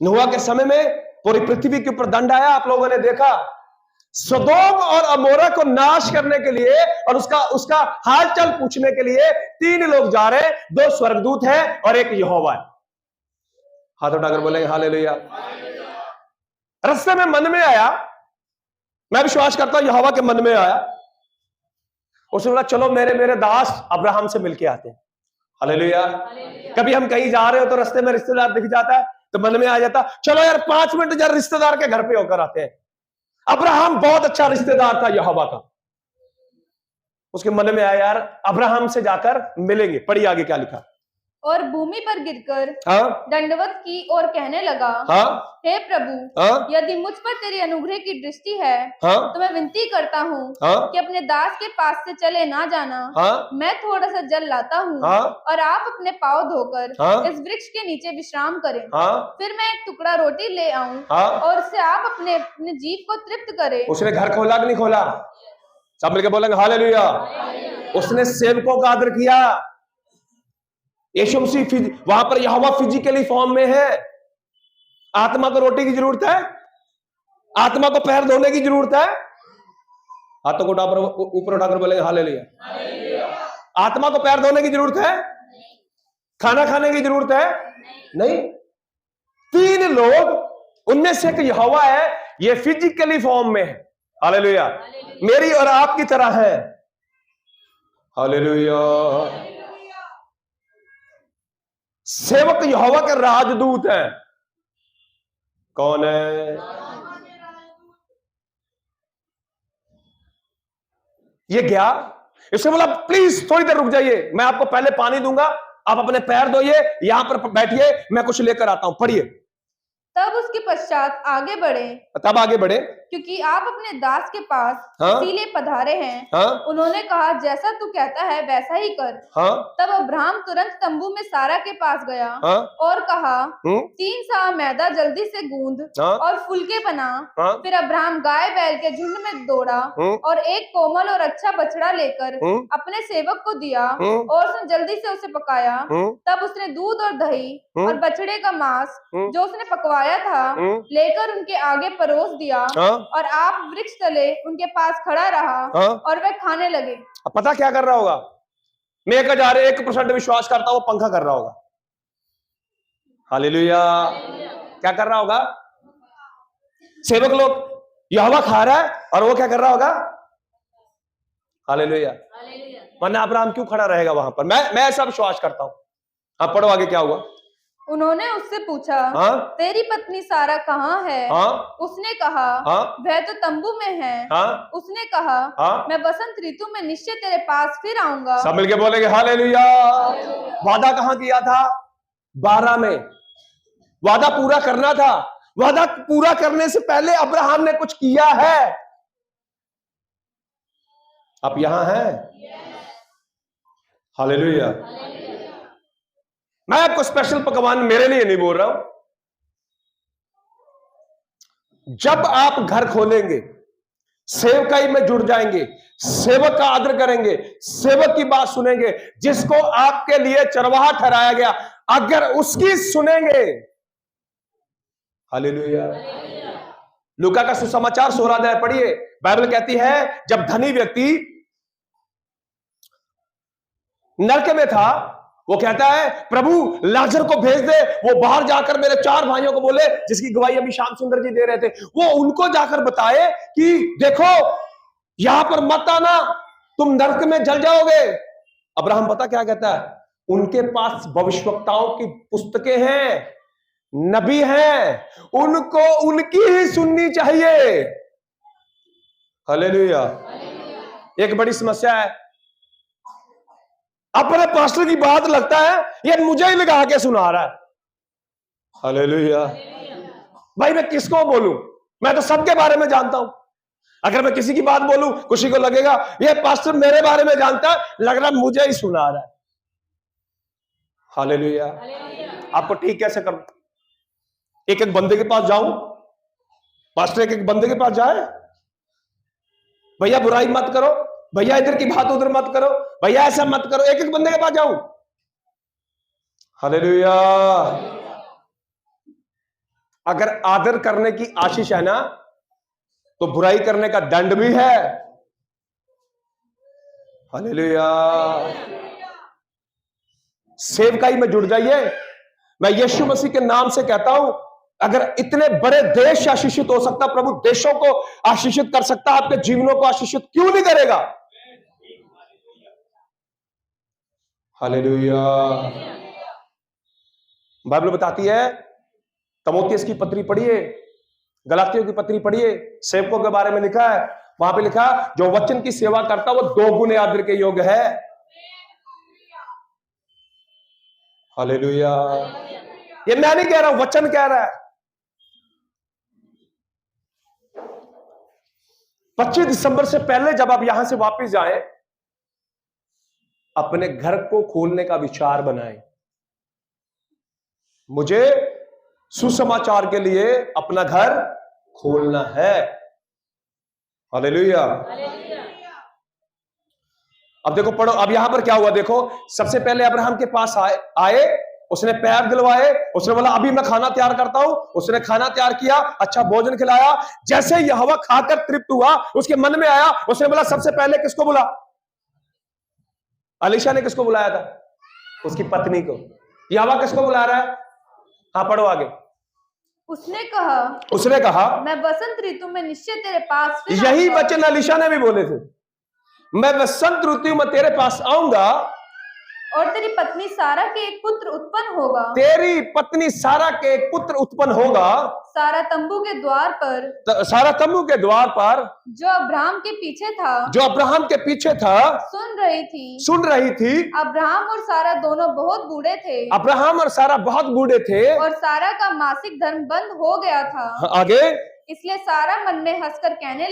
नूह के समय में पूरी पृथ्वी के ऊपर दंड आया, आप लोगों ने देखा। सदोम और अमोरा को नाश करने के लिए और उसका हालचाल पूछने के लिए 3 लोग जा रहे हैं। 2 स्वर्गदूत हैं और एक यहोवा है। हाथ उठाकर बोलेंगे हालेलुया। रास्ते में मन में आया, मैं विश्वास करता हूं यहोवा के मन में आया। उसने बोला चलो मेरे दास अब्राहम से मिलके आते हैं। हालेलुया। कभी हम कहीं जा रहे हो तो रास्ते में रिश्तेदार दिख जाता है तो मन में आ जाता चलो यार 5 मिनट जरा रिश्तेदार के घर पे होकर आते हैं। अब्राहम बहुत अच्छा रिश्तेदार था यहोवा का। उसके मन में आया यार अब्राहम से जाकर मिलेंगे। पढ़िए आगे क्या लिखा। और भूमि पर गिरकर दंडवत की और कहने लगा, हे प्रभु, यदि मुझ पर तेरी अनुग्रह की दृष्टि है तो मैं विनती करता हूँ कि अपने दास के पास से चले ना जाना। मैं थोड़ा सा जल लाता हूँ और आप अपने पाँव धोकर इस वृक्ष के नीचे विश्राम करें। फिर मैं एक टुकड़ा रोटी ले आऊं और उससे आप अपने जीव को तृप्त करें। उसने घर खोला कि नहीं खोला? सब मिलकर बोलेंगे हालेलुया। उसने सेवकों का आदर किया। यीशु मसीह वहां पर यहोवा फिजिकली फॉर्म में है। आत्मा को रोटी की जरूरत है, आत्मा को पैर धोने की जरूरत है। हाथों को ऊपर उठाकर बोलेंगे हालेलुया। आत्मा को पैर धोने की जरूरत है, खाना खाने की जरूरत है नहीं। 3 लोग, उनमें से एक यहोवा है, ये फिजिकली फॉर्म में है। हालेलुया। मेरी और आपकी तरह है। हालेलुया। सेवक यहोवा के राजदूत हैं। कौन है? ये गया, इसने बोला प्लीज थोड़ी देर रुक जाइए, मैं आपको पहले पानी दूंगा, आप अपने पैर धोइए, यहां पर बैठिए, मैं कुछ लेकर आता हूं। पढ़िए तब उसके पश्चात आगे बढ़े, तब आगे बढ़े, क्योंकि आप अपने दास के पास हाँ? इसीलिए पधारे हैं। हाँ? उन्होंने कहा, जैसा तू कहता है वैसा ही कर। हाँ? तब अब्राहम तुरंत तंबू में सारा के पास गया, हाँ? और कहा, 3 सा मैदा जल्दी से गूंद, हाँ? और फुलके बना। हाँ? फिर अब्राहम गाय बैल के झुंड में दौड़ा, और एक कोमल और अच्छा बछड़ा लेकर अपने सेवक को दिया, और उसने जल्दी से उसे पकाया। तब उसने दूध और दही और बछड़े का मांस जो उसने पकवाया था लेकर उनके आगे परोस दिया, और आप वृक्ष तले उनके पास खड़ा रहा, और वह खाने लगे। अब पता क्या कर रहा होगा? मैं 1% विश्वास करता हूं वो पंखा कर रहा होगा। हालेलुया। क्या कर रहा होगा? सेवक लोग यहोवा खा रहा है और वो क्या कर रहा होगा? हालेलुया। वरना अब्राहम क्यों खड़ा रहेगा वहां पर? मैं ऐसा विश्वास करता हूं। हाँ, पढ़ो आगे क्या हुआ। उन्होंने उससे पूछा, तेरी पत्नी सारा कहाँ है? उसने कहा, वह तो तंबू में है। उसने कहा, मैं बसंत ऋतु में निश्चय तेरे पास फिर आऊंगा। सब मिलके बोलेंगे हालेलुया। वादा कहाँ किया था? 12 में वादा पूरा करना था। वादा पूरा करने से पहले अब्राहम ने कुछ किया है। आप यहां हैं? हालेलुया। मैं आपको स्पेशल पकवान मेरे लिए नहीं बोल रहा हूं। जब आप घर खोलेंगे, सेवकाई में जुड़ जाएंगे, सेवक का आदर करेंगे, सेवक की बात सुनेंगे, जिसको आपके लिए चरवाहा ठहराया गया, अगर उसकी सुनेंगे, हालेलुया। लूका का सुसमाचार 16 अध्याय पढ़िए। बाइबल कहती है जब धनी व्यक्ति नरक में था, वो कहता है प्रभु लाजर को भेज दे, वो बाहर जाकर मेरे 4 भाइयों को बोले, जिसकी गवाही अभी श्याम सुंदर जी दे रहे थे, वो उनको जाकर बताए कि देखो यहां पर मत आना, तुम नरक में जल जाओगे। अब्राहम पता क्या कहता है? उनके पास भविष्यवक्ताओं की पुस्तकें हैं, नबी हैं, उनको उनकी ही सुननी चाहिए। हालेलुया। एक बड़ी समस्या है, अपने पास्टर की बात लगता है ये मुझे ही लगा के सुना रहा है। हालेलुया। भाई मैं किसको बोलूं? मैं तो सबके बारे में जानता हूं। अगर मैं किसी की बात बोलूं, किसी को लगेगा ये पास्टर मेरे बारे में जानता है, लग रहा मुझे ही सुना रहा है। हालेलुया। आपको ठीक कैसे करूं? एक एक बंदे के पास जाऊं? पास्टर एक एक बंदे के पास जाए? भैया बुराई मत करो, भैया इधर की बात उधर मत करो, भैया ऐसा मत करो, एक एक बंदे के पास जाऊं? हालेलुया। अगर आदर करने की आशीष है ना, तो बुराई करने का दंड भी है। हालेलुया। सेवकाई में जुड़ जाइए। मैं यीशु मसीह के नाम से कहता हूं, अगर इतने बड़े देश आशीषित हो सकता, प्रभु देशों को आशीषित कर सकता, आपके जीवनों को आशीषित क्यों नहीं करेगा? हालेलुया। बाइबल बताती है, तीमुथियुस की पत्री पढ़िए, गलातियों की पत्री पढ़िए, सेवकों के बारे में लिखा है, वहां पे लिखा जो वचन की सेवा करता वो 2 गुने आदर के योग्य है। हालेलुया। ये मैं नहीं कह रहा हूं, वचन कह रहा है। 25 दिसंबर से पहले जब आप यहां से वापस जाएं, अपने घर को खोलने का विचार बनाएं। मुझे सुसमाचार के लिए अपना घर खोलना है। हालेलुया। अब देखो पढ़ो, अब यहां पर क्या हुआ देखो। सबसे पहले अब्राहम के पास आए, उसने पैर दिलवाए, उसने बोला अभी मैं खाना तैयार करता हूं। उसने खाना तैयार किया, अच्छा भोजन खिलाया। जैसे यहोवा खाकर तृप्त हुआ, उसके मन में आया, उसने बोला सबसे पहले किसको बुला? अलीशा ने किसको बुलाया था? उसकी पत्नी को। यहोवा किसको बुला रहा है? हाँ पढ़ो आगे। उसने कहा मैं बसंत ऋतु में निश्चय तेरे पास फिर यही वचन अलीशा ने भी बोले थे, मैं बसंत ऋतु में तेरे पास आऊंगा और तेरी पत्नी सारा के एक पुत्र उत्पन्न होगा। तेरी पत्नी सारा के एक पुत्र उत्पन्न होगा। सारा तंबू के द्वार पर, सारा तंबू के द्वार पर जो अब्राहम के पीछे था, जो अब्राहम के पीछे था, सुन रही थी। अब्राहम और सारा दोनों बहुत बूढ़े थे, अब्राहम और सारा बहुत बूढ़े थे, और सारा का मासिक धर्म बंद हो गया था। आगे, इसलिए सारा मन में हंसकर कहने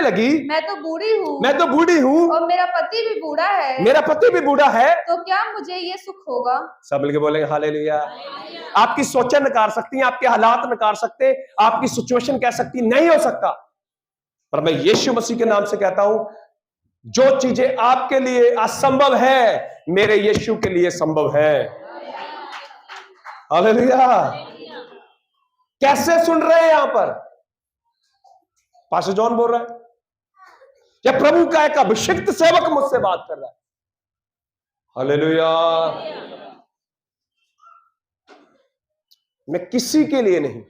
लगी, मैं तो बूढ़ी हूँ और मेरा पति भी बूढ़ा है, तो क्या मुझे ये सुख होगा? सब मिलके बोलेंगे हालेलुया। आपकी सोचें नकार सकती हैं, आपके हालात नकार सकते, आपकी सिचुएशन कह सकती नहीं हो सकता, पर मैं यीशु मसीह के नाम से कहता हूं, जो चीजें आपके लिए असंभव है, मेरे यीशु के लिए संभव है। हालेलुया। कैसे सुन रहे हैं? यहां पर पास्टर जॉन बोल रहा है, या प्रभु का एक अभिषिक्त सेवक मुझसे बात कर रहा है? हालेलुया। मैं किसी के लिए नहीं,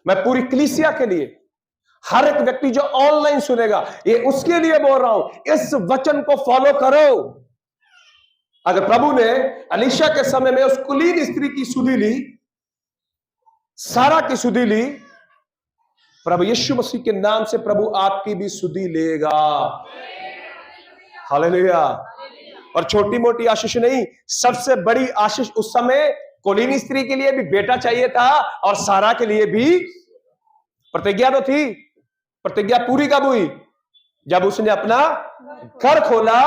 मैं पूरी कलीसिया के लिए, हर एक व्यक्ति जो ऑनलाइन सुनेगा, ये उसके लिए बोल रहा हूं, इस वचन को फॉलो करो। अगर प्रभु ने अलीशा के समय में उस कुलीन स्त्री की सुधि ली, सारा की सुधि ली, प्रभु यीशु मसीह के नाम से प्रभु आपकी भी सुधि लेगा। हालेलुया। और छोटी मोटी आशीष नहीं, सबसे बड़ी आशीष उस समय कुलीन स्त्री के लिए भी बेटा चाहिए था, और सारा के लिए भी प्रतिज्ञा तो थी। प्रतिज्ञा पूरी कब हुई? जब उसने अपना घर खोला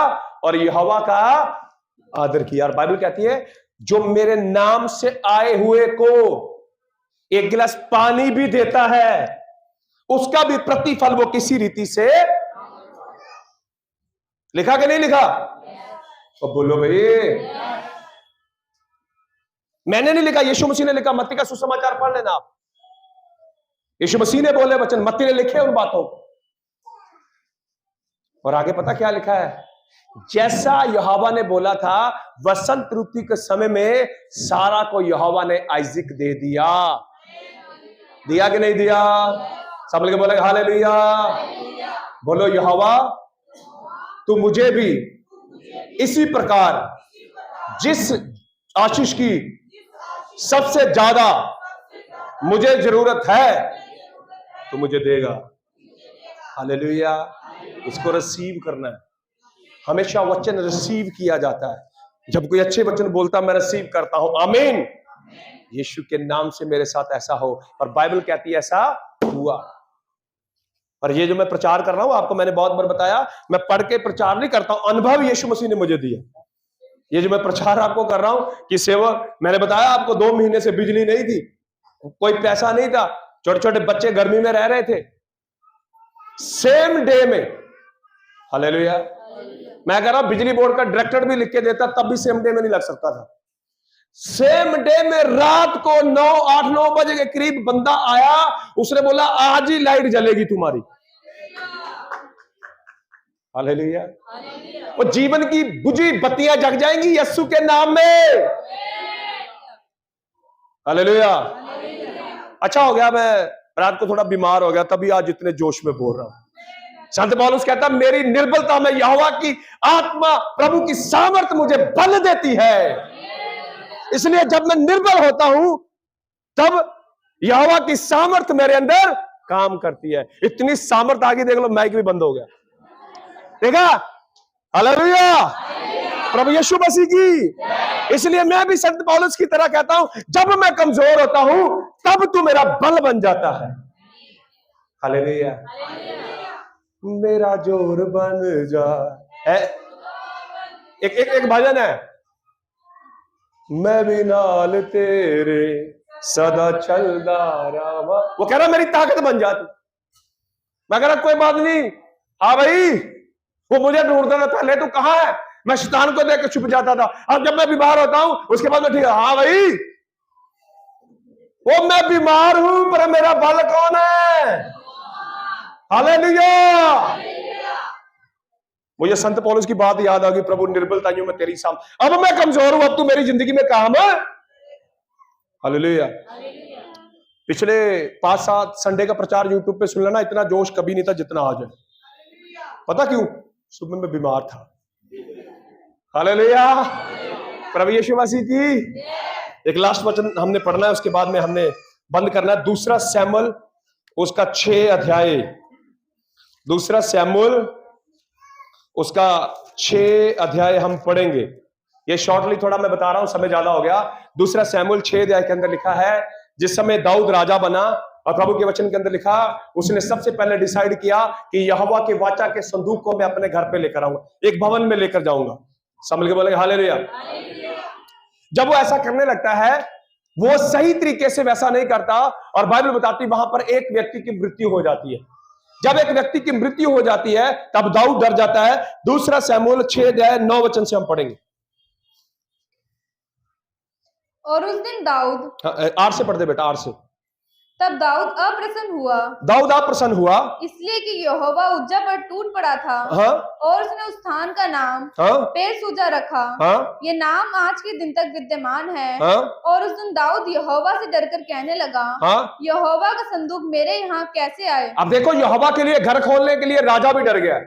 और यहोवा का आदर किया। और बाइबल कहती है, जो मेरे नाम से आए हुए को एक गिलास पानी भी देता है, उसका भी प्रतिफल वो किसी रीति से लिखा कि नहीं लिखा? और बोलो भाई, मैंने नहीं लिखा, यीशु मसीह ने लिखा। मत्ती का सुसमाचार पढ़ लेना आप, यीशु मसीह ने बोले वचन, मत्ती ने लिखे उन बातों को। और आगे पता क्या लिखा है? जैसा यहोवा ने बोला था, वसंत ऋतु के समय में सारा को यहोवा ने आइजक दे दिया। दिया कि नहीं दिया? सब लोग बोलेंगे हालेलुया। बोलो यहोवा, तू मुझे भी इसी प्रकार जिस आशीष की सबसे ज्यादा मुझे जरूरत है, तो मुझे देगा। हालेलुया। इसको रिसीव करना है। हमेशा वचन रिसीव किया जाता है। जब कोई अच्छे वचन बोलता, मैं रिसीव करता हूं। आमीन। यीशु के नाम से मेरे साथ ऐसा हो। और बाइबल कहती है ऐसा हुआ। और ये जो मैं प्रचार कर रहा हूं, आपको मैंने बहुत बार बताया, मैं पढ़ के प्रचार नहीं करता हूं, अनुभव यीशु मसीह ने मुझे दिया। ये जो मैं प्रचार आपको कर रहा हूं कि सेवक, मैंने बताया आपको 2 महीने से बिजली नहीं थी, कोई पैसा नहीं था, छोटे छोटे बच्चे गर्मी में रह रहे थे। सेम डे में, हालेलुया, मैं कह रहा हूं बिजली बोर्ड का डायरेक्टर भी लिख के देता, तब भी सेम डे में नहीं लग सकता था। सेम डे में रात को 8-9 बजे के करीब बंदा आया, उसने बोला आज ही लाइट जलेगी तुम्हारी। हालेलुया। वो जीवन की बुझी बत्तियां जग जाएंगी यीशु के नाम में। हालेलुया। अच्छा हो गया मैं रात को थोड़ा बीमार हो गया, तभी आज इतने जोश में बोल रहा हूं। संत पौलुस कहता, मेरी निर्बलता में यहोवा की आत्मा, प्रभु की सामर्थ मुझे बल देती है। इसलिए जब मैं निर्बल होता हूं, तब यहोवा की सामर्थ मेरे अंदर काम करती है। इतनी सामर्थ आगे देख लो, माइक भी बंद हो गया, देखा? हालेलुया। प्रभु यीशु मसीह की। इसलिए मैं भी संत पौलुस की तरह कहता हूं, जब मैं कमजोर होता हूं, तब तू मेरा बल बन जाता है। हालेलुया। मेरा जोर बन जा है। एक भजन है, मैं भी नाल तेरे सदा चलदा रावा। वो कह रहा मेरी ताकत बन जाती। मैं कह रहा कोई बात नहीं, हाँ भाई, वो मुझे ढूंढता था, पहले तू कहां है? मैं शैतान को देख के छुप जाता था। अब जब मैं बीमार होता हूं, उसके बाद मैं ठीक है, हाँ भाई, वो मैं बीमार हूं, पर मेरा बल कौन है? हालेलुया। मुझे संत पौलुस की बात याद आ गई, प्रभु निर्बलताइयों में तेरी साम, अब मैं कमजोर हूं, अब तू मेरी जिंदगी में काम है। हालेलुया। पिछले 5-7 संडे का प्रचार यूट्यूब पे सुन लेना, इतना जोश कभी नहीं था जितना आज है। पता क्यों? सुबह में बीमार था। हालेलुया। प्रभु यीशु मसीह की। एक लास्ट वचन हमने पढ़ना है, उसके बाद में हमने बंद करना है। दूसरा सैमुअल उसका 6 अध्याय, दूसरा सैमुअल उसका 6 अध्याय हम पढ़ेंगे। ये शॉर्टली थोड़ा मैं बता रहा हूं, समय ज्यादा हो गया। दूसरा सैमुअल 6 अध्याय के अंदर लिखा है, जिस समय दाऊद राजा बना और प्रभु के वचन के अंदर लिखा, उसने सबसे पहले डिसाइड किया कि यहोवा के वाचा के संदूक को मैं अपने घर पे लेकर आऊंगा, एक भवन में लेकर जाऊंगा। समझ के बोलेंगे हालेलुया। जब वो ऐसा करने लगता है, वो सही तरीके से वैसा नहीं करता, और बाइबल बताती वहां पर एक व्यक्ति की मृत्यु हो जाती है। जब एक व्यक्ति की मृत्यु हो जाती है तब दाऊद डर जाता है। दूसरा सैमुअल 6 अध्याय 9 वचन से हम पढ़ेंगे। और उस दिन दाऊद, 8 से पढ़ दे बेटा, 8 से। तब दाऊद अप्रसन्न हुआ, दाऊद अप्रसन्न हुआ इसलिए कि यहोवा उज्जा पर टूट पड़ा था। हाँ? और उसने उस स्थान का नाम हाँ? पेरसूजा रखा। हाँ? ये नाम आज के दिन तक विद्यमान है। हाँ? और उस दिन दाऊद यहोवा से डरकर कहने लगा, हाँ? यहोवा का संदूक मेरे यहाँ कैसे आए? अब देखो, यहोवा के लिए घर खोलने के लिए राजा भी डर गया।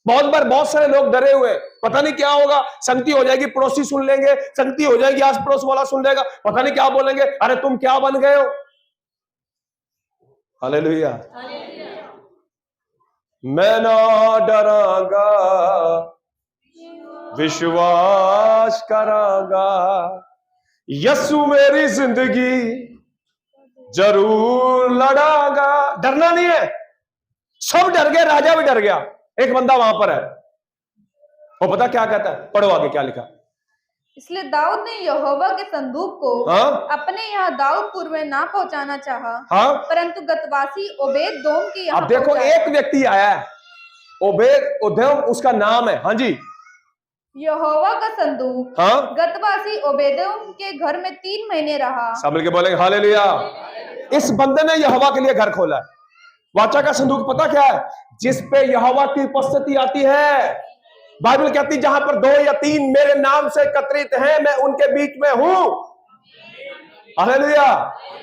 बहुत बार बहुत सारे लोग डरे हुए, पता नहीं क्या होगा, संगति हो जाएगी, पड़ोसी सुन लेंगे, संगति हो जाएगी, आस पड़ोस वाला सुन लेगा, पता नहीं क्या बोलेंगे, अरे तुम क्या बन गए हो। हालेलुया। मैं ना डरांगा, विश्वास करांगा, यीशु मेरी जिंदगी जरूर लड़ांगा। डरना नहीं है। सब डर गए, राजा भी डर गया। एक बंदा वहां पर है, वो पता क्या कहता है, पढ़ो आगे क्या लिखा। इसलिए दाऊद ने यहोवा के संदूक को हाँ? अपने यहाँ दाऊदपुर में ना पहुंचाना चाहा, हाँ? परंतु गतवासी ओबेद-दोम के यहाँ। अब देखो, एक व्यक्ति आया है, ओबेद-ओदोम उसका नाम है। हाँ जी। यहोवा का संदूक, हाँ? गतवासी ओबेद-दोम के घर में 3 महीने रहा। सब मिलके बोलेंगे हालेलुया। इस बंदे ने यहोवा के लिए घर खोला है। वाचा का संदूक पता क्या है? जिस पे यहोवा की उपस्थिति आती है। बाइबल कहती, जहां पर 2 या 3 मेरे नाम से एकत्रित हैं, मैं उनके बीच में हूं। हालेलुया।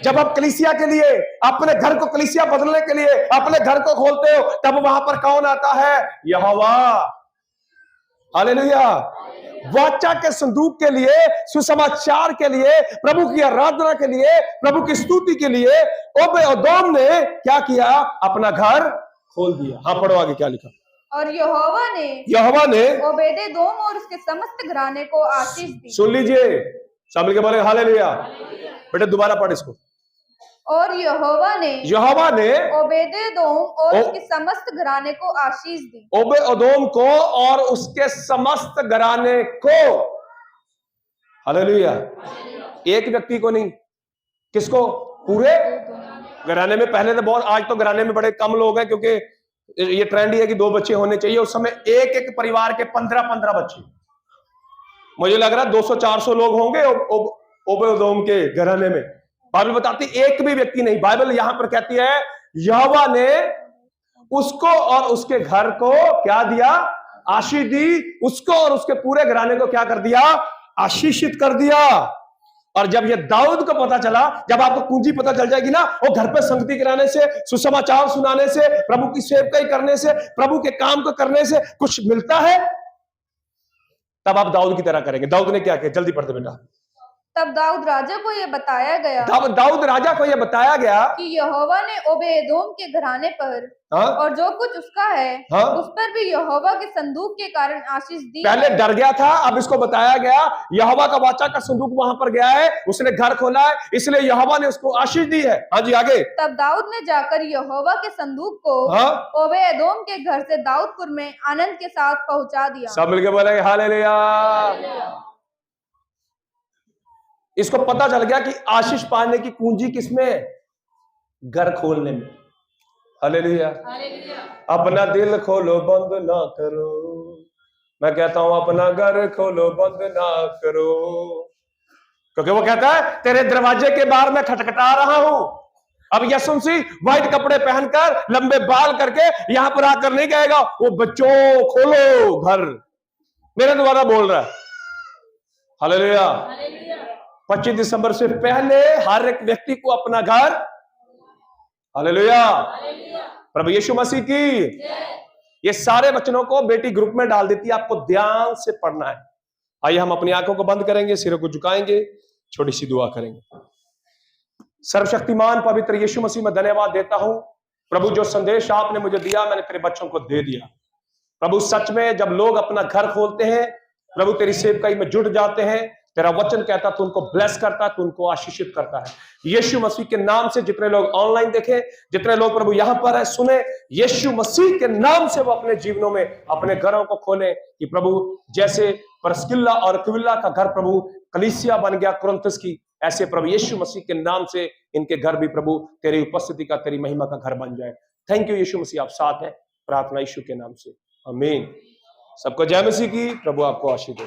जब आप कलीसिया के लिए, अपने घर को कलीसिया बदलने के लिए अपने घर को खोलते हो, तब वहां पर कौन आता है? यहोवा। हालेलुया। वाचा के संदूक के लिए, सुसमाचार के लिए, प्रभु की आराधना के लिए, प्रभु की स्तुति के लिए ओबेद-ओदोम ने क्या किया? अपना घर खोल दिया। हाँ, पढ़ो आगे क्या लिखा। और यहोवा ने ओबेद-एदोम और उसके समस्त घराने को आशीष दी। सुन लीजिए, शामिल के बोले हालेलुया। बेटे दोबारा पढ़ इसको। और यहोवा ने ओबेद-एदोम और उसके समस्त घराने को आशीष दी। ओबेद-एदोम को और उसके समस्त घराने को। हालेलुया। एक व्यक्ति को नहीं, किसको? पूरे घराने में। पहले तो बहुत, आज तो घराने में बड़े कम लोग हैं, क्योंकि ये ट्रेंड है कि 2 बच्चे होने चाहिए। उस समय एक एक परिवार के 15-15 बच्चे। मुझे लग रहा है 200-400 लोग होंगे ओबेद-एदोम के घराने में। बाइबल बताती एक भी व्यक्ति नहीं। बाइबल यहां पर कहती है, यहोवा ने उसको और उसके घर को क्या दिया? आशीष दी। उसको और उसके पूरे घराने को क्या कर दिया? आशीषित कर दिया। और जब ये दाऊद को पता चला, जब आपको कुंजी पता चल जाएगी ना, वो घर पे संगति कराने से, सुसमाचार सुनाने से, प्रभु की सेवकाई करने से, प्रभु के काम को करने से कुछ मिलता है, तब आप दाऊद की तरह करेंगे। दाऊद ने क्या किया? जल्दी पढ़ते बेटा। तब दाऊद राजा को यह बताया गया, दाऊद राजा को यह बताया गया कि यहोवा ने ओबेद-एदोम के घराने पर और जो कुछ उसका है उस पर भी यहोवा के संदूक के कारण आशीष दी। पहले डर गया था, अब इसको बताया गया यहोवा का वाचा का संदूक वहां पर गया है, उसने घर खोला है, इसलिए यहोवा ने उसको आशीष दी है। हाँ जी आगे। तब दाऊद ने जाकर यहोवा के संदूक को ओबेद-एदोम के घर से दाऊदपुर में आनंद के साथ पहुंचा दिया। सब मिलके बोलेंगे हालेलुया। इसको पता चल गया कि आशीष पाने की कुंजी किसमें है? घर खोलने में। हालेलुया। अपना दिल खोलो, बंद ना करो। मैं कहता हूं अपना घर खोलो, बंद ना करो, क्योंकि वो कहता है तेरे दरवाजे के बाहर मैं खटखटा रहा हूं। अब यीशु मसीह व्हाइट कपड़े पहनकर, लंबे बाल करके यहां पर आकर नहीं कहेगा, वो बच्चों खोलो घर, मेरे द्वारा बोल रहा है। हालेलुया। 25 दिसंबर से पहले हर एक व्यक्ति को अपना घर, हालेलुया, प्रभु यीशु मसीह की। ये सारे वचनों को बेटी ग्रुप में डाल देती है, आपको ध्यान से पढ़ना है। आइए हम अपनी आंखों को बंद करेंगे, सिरों को झुकाएंगे, छोटी सी दुआ करेंगे। सर्वशक्तिमान पवित्र यीशु मसीह में धन्यवाद देता हूं प्रभु, जो संदेश आपने मुझे दिया मैंने तेरे बच्चों को दे दिया प्रभु। सच में जब लोग अपना घर खोलते हैं प्रभु, तेरी सेवकाई में जुट जाते हैं, तेरा वचन कहता तू उनको ब्लेस करता है, तू उनको आशीषित करता है। यीशु मसीह के नाम से जितने लोग ऑनलाइन देखें, जितने लोग प्रभु यहां पर है सुने, यीशु मसीह के नाम से वो अपने जीवनों में अपने घरों को खोले कि प्रभु जैसे परस्किल्ला और अक्विला का घर प्रभु कलीसिया बन गया कुरिन्थुस की, ऐसे प्रभु यीशु मसीह के नाम से इनके घर भी प्रभु तेरी उपस्थिति का, तेरी महिमा का घर बन जाए। थैंक यू यीशु मसीह, आप साथ हैं। प्रार्थना यीशु के नाम से, आमीन। सबको जय मसीह की। प्रभु आपको आशीष दे।